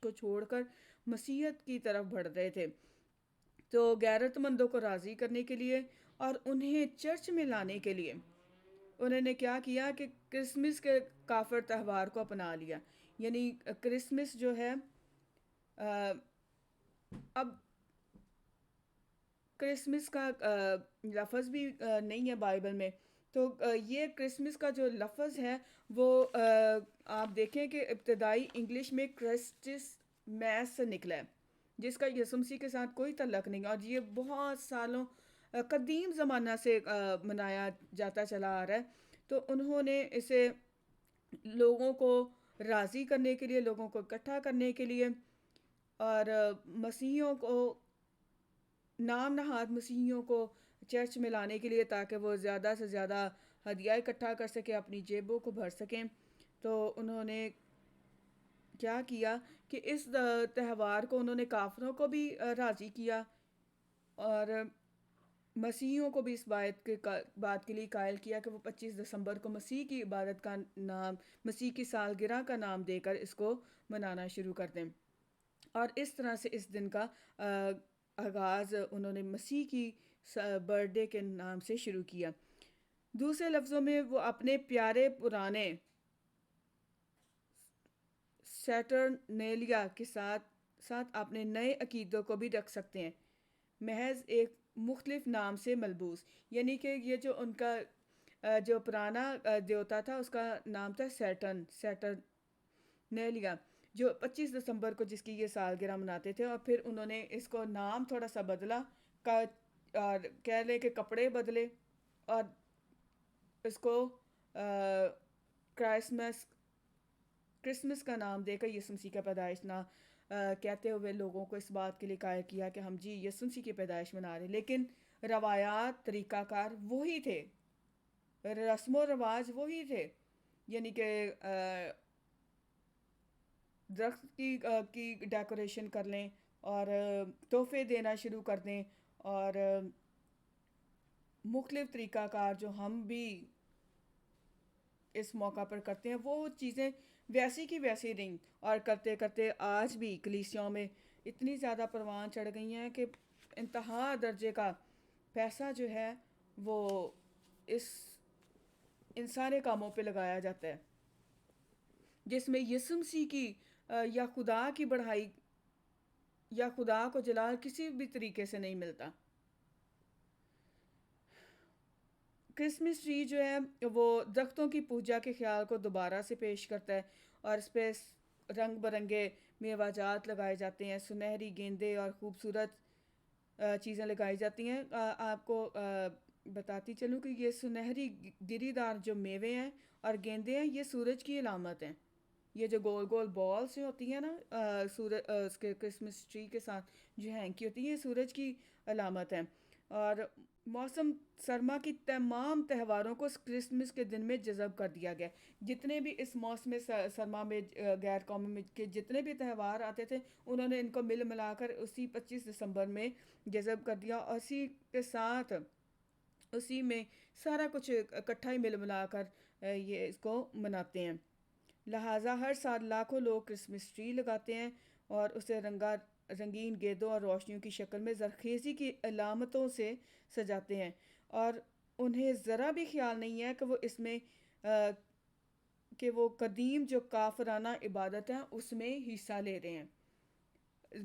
کو چھوڑ کر مسیحیت کی طرف بڑھ رہے تھے۔ تو غیرت مندوں کو راضی کرنے کے لیے اور انہیں چرچ میں لانے کے لیے انہوں نے کیا کیا کہ کرسمس کے کافر تہوار کو اپنا لیا، یعنی کرسمس جو ہے اب کرسمس کا لفظ بھی نہیں ہے بائبل میں، تو یہ کرسمس کا جو لفظ ہے وہ آپ دیکھیں کہ ابتدائی انگلش میں کرسٹس میس سے نکلا ہے، جس کا یسوع مسیح کے ساتھ کوئی تعلق نہیں، اور یہ بہت سالوں قدیم زمانہ سے منایا جاتا چلا آ رہا ہے۔ تو انہوں نے اسے لوگوں کو راضی کرنے کے لیے، لوگوں کو اکٹھا کرنے کے لیے، اور مسیحیوں کو نام نہاد مسیحیوں کو چرچ میں لانے کے لیے تاکہ وہ زیادہ سے زیادہ ہدیہ اکٹھا کر سکیں، اپنی جیبوں کو بھر سکیں، تو انہوں نے کیا کیا کہ اس تہوار کو انہوں نے کافروں کو بھی راضی کیا اور مسیحیوں کو بھی اس بات کے لیے قائل کیا کہ وہ 25 دسمبر کو مسیح کی عبادت کا نام، مسیح کی سالگرہ کا نام دے کر اس کو منانا شروع کر دیں، اور اس طرح سے اس دن کا آغاز انہوں نے مسیح کی برتھ ڈے کے نام سے شروع کیا۔ دوسرے لفظوں میں وہ اپنے پیارے پرانے سیٹرنیلیا کے ساتھ ساتھ اپنے نئے عقیدوں کو بھی رکھ سکتے ہیں، محض ایک مختلف نام سے ملبوس، یعنی کہ یہ جو ان کا جو پرانا دیوتا تھا اس کا نام تھا سیٹرنیلیا، جو 25 دسمبر کو جس کی یہ سالگرہ مناتے تھے، اور پھر انہوں نے اس کو نام تھوڑا سا بدلا، اور کہہ لیں کہ کپڑے بدلے، اور اس کو کرسمس کا نام دے کر یسوع مسیح کا پیدائش نہ کہتے ہوئے لوگوں کو اس بات کے لیے قائل کیا کہ ہم جی یسوع مسیح کی پیدائش منا رہے، لیکن روایات، طریقہ کار وہی تھے، رسم و رواج وہی تھے، یعنی کہ درخت کی ڈیکوریشن کر لیں اور تحفے دینا شروع کر دیں، اور مختلف طریقہ کار جو ہم بھی اس موقع پر کرتے ہیں وہ چیزیں ویسی کی ویسی رہیں، اور کرتے کرتے آج بھی کلیسیوں میں اتنی زیادہ پروان چڑھ گئی ہیں کہ انتہا درجے کا پیسہ جو ہے وہ اس ان سارے کاموں پہ لگایا جاتا ہے جس میں یسوع مسیح کی یا خدا کی بڑھائی یا خدا کو جلال کسی بھی طریقے سے نہیں ملتا۔ کرسمس ٹری جو ہے وہ درختوں کی پوجا کے خیال کو دوبارہ سے پیش کرتا ہے، اور اس پہ رنگ برنگے میوہ جات لگائے جاتے ہیں، سنہری گیندے اور خوبصورت چیزیں لگائی جاتی ہیں۔ آپ کو بتاتی چلوں کہ یہ سنہری گری دار جو میوے ہیں اور گیندے ہیں یہ سورج کی علامت ہیں۔ یہ جو گول گول بال سے ہوتی ہیں نا سورج اس کے کرسمس ٹری کے ساتھ جو ہینکی ہوتی ہیں یہ سورج کی علامت ہیں۔ اور موسم سرما کی تمام تہواروں کو اس کرسمس کے دن میں جذب کر دیا گیا، جتنے بھی اس موسم سرما میں غیر قومی کے جتنے بھی تہوار آتے تھے انہوں نے ان کو مل ملا کر اسی 25 دسمبر میں جذب کر دیا، اور اسی کے ساتھ اسی میں سارا کچھ اکٹھا ہی مل ملا کر یہ اس کو مناتے ہیں۔ لہٰذا ہر سال لاکھوں لوگ کرسمس ٹری لگاتے ہیں اور اسے رنگین گیندوں اور روشنیوں کی شکل میں زرخیزی کی علامتوں سے سجاتے ہیں، اور انہیں ذرا بھی خیال نہیں ہے کہ وہ اس میں کہ وہ قدیم جو کافرانہ عبادت ہے اس میں حصہ لے رہے ہیں،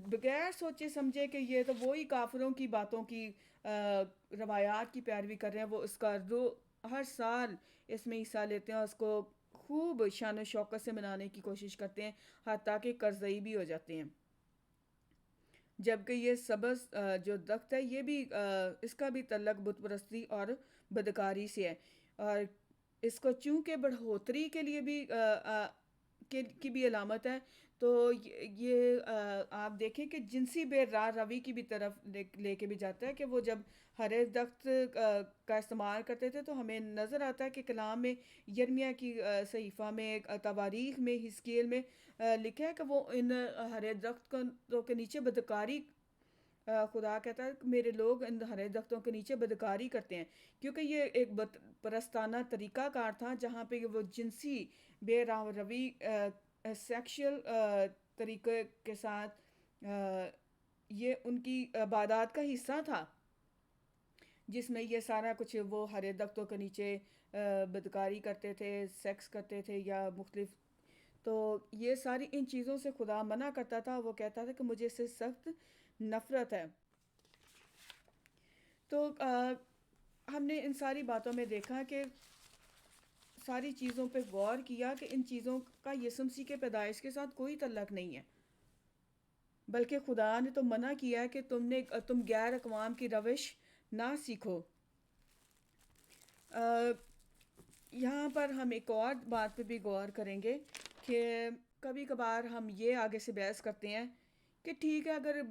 بغیر سوچے سمجھے کہ یہ تو وہی کافروں کی باتوں کی روایات کی پیروی کر رہے ہیں۔ وہ اس کا ہر سال اس میں حصہ لیتے ہیں اور اس کو خوب شان و شوکت سے منانے کی کوشش کرتے ہیں، حتیٰ کہ قرضئی بھی ہو جاتے ہیں۔ جبکہ یہ سبز جو درخت ہے یہ بھی اس کا بھی تعلق بت پرستی اور بدکاری سے ہے، اور اس کو چونکہ بڑھوتری کے لیے بھی کی بھی علامت ہے، تو یہ آپ دیکھیں کہ جنسی بے راہ روی کی بھی طرف لے کے بھی جاتا ہے کہ وہ جب ہرے درخت کا استعمال کرتے تھے تو ہمیں نظر آتا ہے کہ کلام میں یرمیہ کی صحیفہ میں تواریخ میں حزقیل میں لکھا ہے کہ وہ ان ہرے درخت کے نیچے بدکاری خدا کہتا ہے کہ میرے لوگ ان ہرے درختوں کے نیچے بدکاری کرتے ہیں، کیونکہ یہ ایک بت پرستانہ طریقہ کار تھا جہاں پہ وہ جنسی بے راہ روی سیکشل طریقے کے ساتھ یہ ان کی عبادات کا حصہ تھا، جس میں یہ سارا کچھ وہ ہرے درختوں کے نیچے بدکاری کرتے تھے، سیکس کرتے تھے یا مختلف۔ تو یہ ساری ان چیزوں سے خدا منع کرتا تھا، وہ کہتا تھا کہ مجھے اس سے سخت نفرت ہے۔ تو ہم نے ان ساری باتوں میں دیکھا کہ ساری چیزوں پہ غور کیا کہ ان چیزوں کا یسوع مسیح کے پیدائش کے ساتھ کوئی تعلق نہیں ہے، بلکہ خدا نے تو منع کیا ہے کہ تم غیر اقوام کی روش نہ سیکھو۔ یہاں پر ہم ایک اور بات پہ بھی غور کریں گے کہ کبھی کبھار ہم یہ آگے سے بحث کرتے ہیں کہ ٹھیک ہے اگر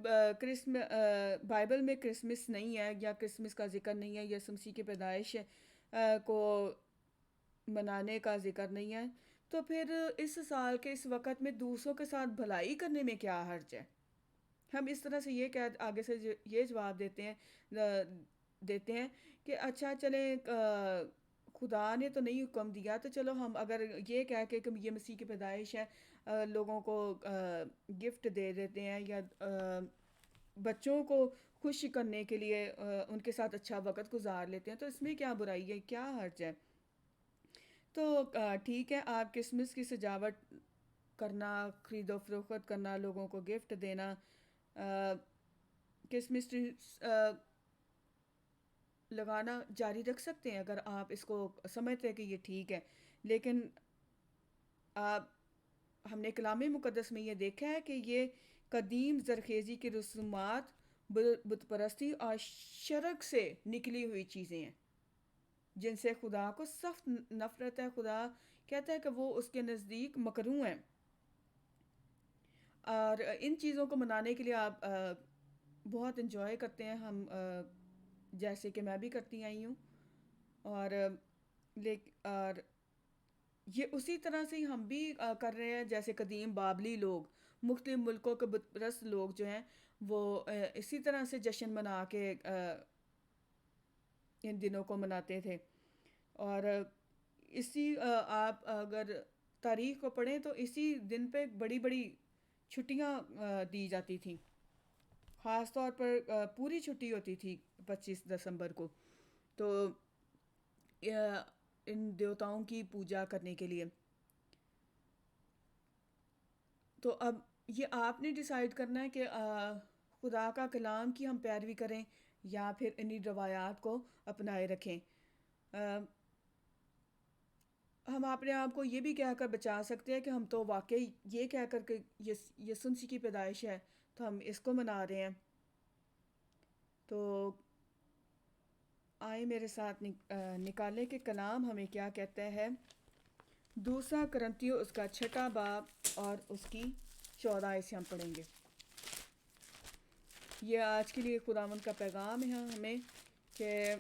بائبل میں کرسمس نہیں ہے یا کرسمس کا ذکر نہیں ہے، یسوع مسیح کی پیدائش کو منانے کا ذکر نہیں ہے، تو پھر اس سال کے اس وقت میں دوسروں کے ساتھ بھلائی کرنے میں کیا حرج ہے؟ ہم اس طرح سے یہ آگے سے یہ جواب دیتے ہیں کہ اچھا چلیں خدا نے تو نہیں حکم دیا، تو چلو ہم اگر یہ کہہ کے کہ یہ مسیح کی پیدائش ہے لوگوں کو گفٹ دے دیتے ہیں یا بچوں کو خوش کرنے کے لیے ان کے ساتھ اچھا وقت گزار لیتے ہیں، تو اس میں کیا برائی ہے، کیا حرج ہے؟ تو ٹھیک ہے آپ کرسمس کی سجاوٹ کرنا، خرید و فروخت کرنا، لوگوں کو گفٹ دینا، کرسمس ٹری لگانا جاری رکھ سکتے ہیں اگر آپ اس کو سمجھتے ہیں کہ یہ ٹھیک ہے، لیکن ہم نے کلام مقدس میں یہ دیکھا ہے کہ یہ قدیم زرخیزی کی رسومات بت پرستی اور شرک سے نکلی ہوئی چیزیں ہیں جن سے خدا کو سخت نفرت ہے۔ خدا کہتا ہے کہ وہ اس کے نزدیک مکروہ ہیں، اور ان چیزوں کو منانے کے لیے آپ بہت انجوائے کرتے ہیں، ہم جیسے کہ میں بھی کرتی آئی ہوں، اور یہ اسی طرح سے ہم بھی کر رہے ہیں جیسے قدیم بابلی لوگ، مختلف ملکوں کے بت پرست لوگ جو ہیں وہ اسی طرح سے جشن منا کے ان دنوں کو مناتے تھے. اور اسی آپ اگر تاریخ کو پڑھیں تو اسی دن پہ بڑی بڑی چھٹیاں دی جاتی تھیں. خاص طور پر پوری چھٹی ہوتی تھی 25 دسمبر کو، تو ان دیوتاؤں کی پوجا کرنے کے لیے. تو اب یہ آپ نے ڈیسائیڈ کرنا ہے کہ خدا کا کلام کی ہم پیروی کریں یا پھر انہی روایات کو اپنائے رکھیں. ہم اپنے آپ کو یہ بھی کہہ کر بچا سکتے ہیں کہ ہم تو واقعی یہ کہہ کر کہ یسوع مسیح کی پیدائش ہے تو ہم اس کو منا رہے ہیں. تو آئے میرے ساتھ نکالیں کہ کلام ہمیں کیا کہتا ہے. 2 کرنتھیوں اس کا 6 باب اور اس کی 14 سے ہم پڑھیں گے. یہ آج کے لیے خداوند کا پیغام ہے ہمیں کہ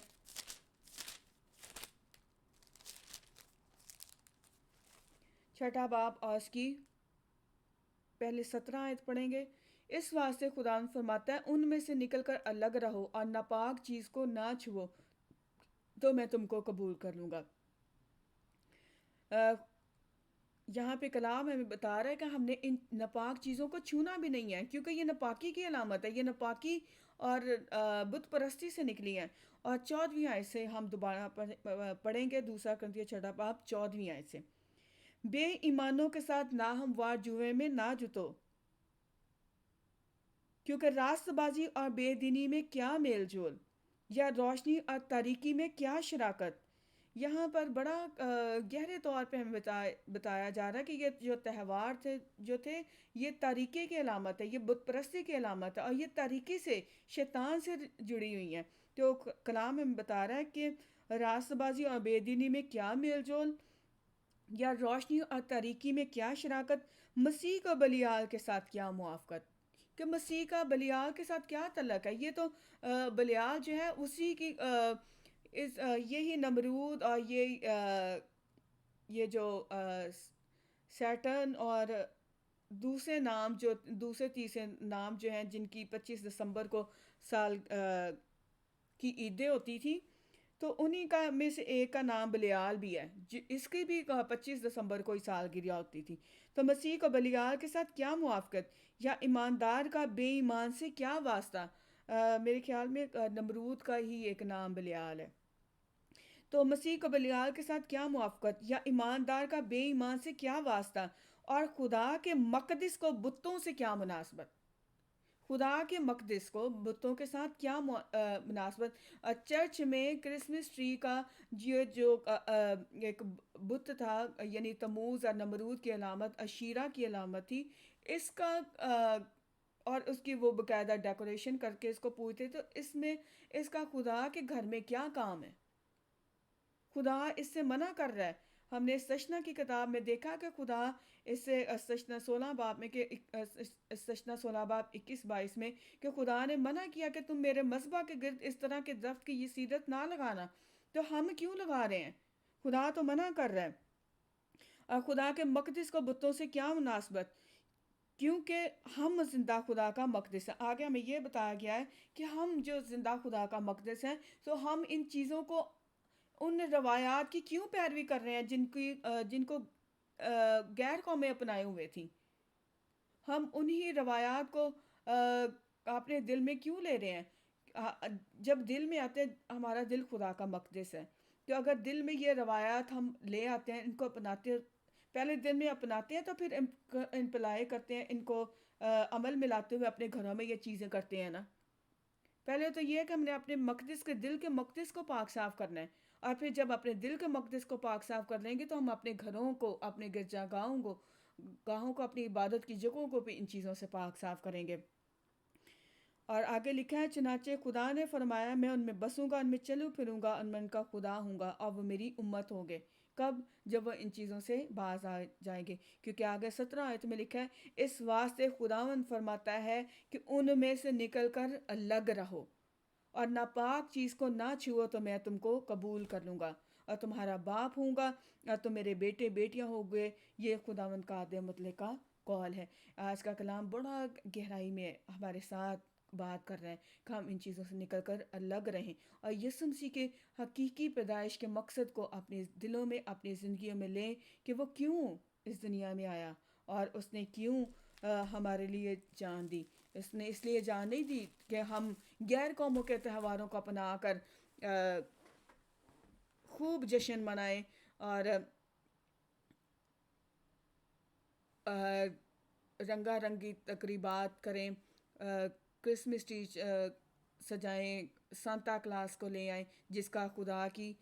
6 باب اور اس کی پہلے 17 آیت پڑھیں گے. اس واسطے خداوند فرماتا ہے ان میں سے نکل کر الگ رہو اور ناپاک چیز کو نہ چھو تو میں تم کو قبول کر لوں گا. یہاں پہ کلام ہمیں بتا رہا ہے کہ ہم نے ان ناپاک چیزوں کو چھونا بھی نہیں ہے، کیونکہ یہ ناپاکی کی علامت ہے. یہ ناپاکی اور بت پرستی سے نکلی ہیں. اور 14ویں آیت سے ہم دوبارہ پڑھیں گے. 2 کرنتھیوں 6 باب 14ویں آیت سے. بے ایمانوں کے ساتھ ناہموار جوئے میں نہ جتو، کیونکہ راست بازی اور بے دینی میں کیا میل جول، یا روشنی اور تاریکی میں کیا شراکت. یہاں پر بڑا گہرے طور پہ ہمیں بتایا جا رہا ہے کہ یہ جو تہوار تھے یہ تاریکی کی علامت ہے، یہ بت پرستی کی علامت ہے، اور یہ تاریکی سے شیطان سے جڑی ہوئی ہیں. تو کلام ہمیں بتا رہا ہے کہ راست بازی اور بے دینی میں کیا میل جول، یا روشنی اور تاریکی میں کیا شراکت، مسیح کا بلیال کے ساتھ کیا موافقت. کہ مسیح کا بلیال کے ساتھ کیا تعلق ہے. یہ تو بلیال جو ہے اسی کی یہی نمرود اور یہ جو سیٹن اور دوسرے نام جو دوسرے تیسرے نام جو ہیں جن کی 25 دسمبر کو سال کی عیدیں ہوتی تھی، تو انہی کا میں سے ایک کا نام بلیال بھی ہے. اس کی بھی 25 دسمبر کو ہی سالگرہ ہوتی تھی. تو مسیح کو بلیال کے ساتھ کیا موافقت، یا ایماندار کا بے ایمان سے کیا واسطہ. میرے خیال میں نمرود کا ہی ایک نام بلیال ہے. تو مسیح کو بلیال کے ساتھ کیا موافقت، یا ایماندار کا بے ایمان سے کیا واسطہ، اور خدا کے مقدس کو بتوں سے کیا مناسبت. خدا کے مقدس کو بتوں کے ساتھ کیا مناسبت. چرچ میں کرسمس ٹری کا جو ایک بت تھا، یعنی تموز اور نمرود کی علامت، عشیرہ کی علامت تھی، اس کا اور اس کی وہ باقاعدہ ڈیکوریشن کر کے اس کو پوجتے. تو اس میں اس کا خدا کے گھر میں کیا کام ہے. خدا اس سے منع کر رہا ہے. ہم نے استثنا کی کتاب میں دیکھا کہ خدا اس سے استثنا 16 باب میں کہ استثنا 16 باب 21-22 میں کہ خدا نے منع کیا کہ تم میرے مذبح کے گرد اس طرح کے درخت کی یہ سیرت نہ لگانا. تو ہم کیوں لگا رہے ہیں؟ خدا تو منع کر رہا ہے. اور خدا کے مقدس کو بتوں سے کیا مناسبت، کیونکہ ہم زندہ خدا کا مقدس ہے. آگے ہمیں یہ بتایا گیا ہے کہ ہم جو زندہ خدا کا مقدس ہیں، تو ہم ان چیزوں کو، ان روایات کی کیوں پیروی کر رہے ہیں جن کو غیر قومیں اپنائے ہوئے تھیں. ہم انہی روایات کو اپنے دل میں کیوں لے رہے ہیں. جب دل میں آتے، ہمارا دل خدا کا مقدس ہے، تو اگر دل میں یہ روایات ہم لے آتے ہیں، ان کو اپناتے، پہلے دل میں اپناتے ہیں تو پھر امپلائے کرتے ہیں، ان کو عمل میں لاتے ہوئے اپنے گھروں میں یہ چیزیں کرتے ہیں نا. پہلے تو یہ ہے کہ ہم نے اپنے مقدس کے دل کے مقدس کو پاک صاف کرنا ہے، اور پھر جب اپنے دل کے مقدس کو پاک صاف کر لیں گے تو ہم اپنے گھروں کو، اپنے گرجا گاہوں کو، اپنی عبادت کی جگہوں کو بھی ان چیزوں سے پاک صاف کریں گے. اور آگے لکھا ہے چنانچہ خدا نے فرمایا میں ان میں بسوں گا، ان میں چلوں پھروں گا، ان میں ان کا خدا ہوں گا اور وہ میری امت ہوں گے. کب؟ جب وہ ان چیزوں سے باز آ جائیں گے. کیونکہ آگے 17 آیت میں لکھا ہے اس واسطے خداوند فرماتا ہے کہ ان میں سے نکل کر الگ رہو اور ناپاک چیز کو نہ چھوؤ تو میں تم کو قبول کر لوں گا. اور تمہارا باپ ہوں گا اور تم میرے بیٹے بیٹیاں ہو گئے. یہ خداوند کا عہد مطلق کا قول ہے. آج کا کلام بڑا گہرائی میں ہمارے ساتھ بات کر رہے ہیں کہ ہم ان چیزوں سے نکل کر الگ رہیں اور یسوع مسیح کے حقیقی پیدائش کے مقصد کو اپنے دلوں میں اپنی زندگیوں میں لیں کہ وہ کیوں اس دنیا میں آیا اور اس نے کیوں ہمارے لیے جان دی. اس نے اس لیے جان نہیں دی کہ ہم غیر قوموں کے تہواروں کو اپنا کر خوب جشن منائیں اور رنگا رنگی تقریبات کریں, کرسمس ٹری سجائیں, سانتا کلاس کو لے آئیں جس کا خدا کی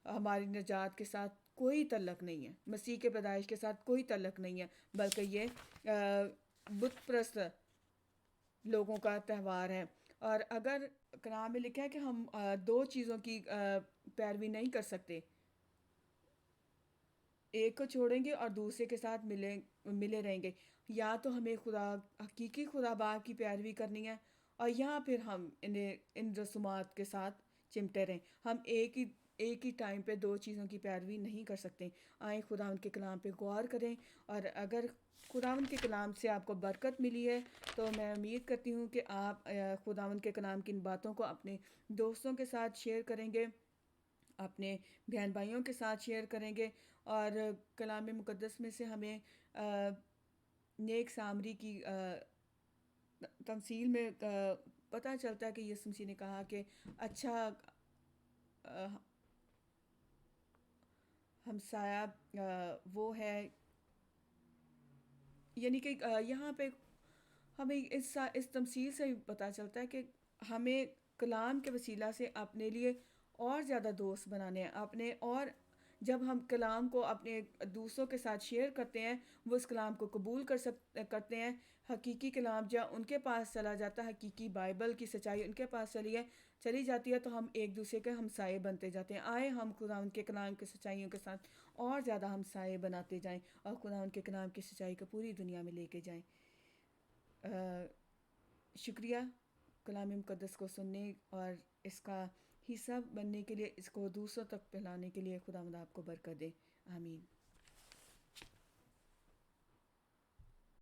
ہماری نجات کے ساتھ کوئی تعلق نہیں ہے, مسیح کے پیدائش کے ساتھ کوئی تعلق نہیں ہے, بلکہ یہ بت پرست لوگوں کا تہوار ہے. اور اگر کلام میں لکھا ہے کہ ہم دو چیزوں کی پیروی نہیں کر سکتے, ایک کو چھوڑیں گے اور دوسرے کے ساتھ ملے رہیں گے, یا تو ہمیں حقیقی خدا باپ کی پیروی کرنی ہے اور یا پھر ہم ان رسومات کے ساتھ چمٹے رہیں. ہم ایک ہی ٹائم پہ دو چیزوں کی پیروی نہیں کر سکتے. آئیں خدا ان کے کلام پہ غور کریں, اور اگر خداوند کے کلام سے آپ کو برکت ملی ہے تو میں امید کرتی ہوں کہ آپ خداوند کے کلام کی ان باتوں کو اپنے دوستوں کے ساتھ شیئر کریں گے, اپنے بہن بھائیوں کے ساتھ شیئر کریں گے. اور کلام مقدس میں سے ہمیں نیک سامری کی تمثیل میں پتہ چلتا ہے کہ یسوع مسیح نے کہا کہ اچھا ہمسایہ وہ ہے, یعنی کہ یہاں پہ ہمیں اس تمثیل سے پتہ چلتا ہے کہ ہمیں کلام کے وسیلہ سے اپنے لیے اور زیادہ دوست بنانے ہیں اپنے, اور جب ہم کلام کو اپنے دوستوں کے ساتھ شیئر کرتے ہیں وہ اس کلام کو قبول کرتے ہیں. حقیقی کلام جب ان کے پاس چلا جاتا ہے, حقیقی بائبل کی سچائی ان کے پاس چلی جاتی ہے, تو ہم ایک دوسرے کے ہمسائے بنتے جاتے ہیں. آئے ہم خدا ان کے کلام کی سچائیوں کے ساتھ اور زیادہ ہمسائے بناتے جائیں اور خدا ان کے کلام کی سچائی کو پوری دنیا میں لے کے جائیں. شکریہ کلام مقدس کو سننے اور اس کا حصہ بننے کے لیے, اس کو دوسروں تک پھیلانے کے لیے. خدا آپ کو برکت دے. آمین.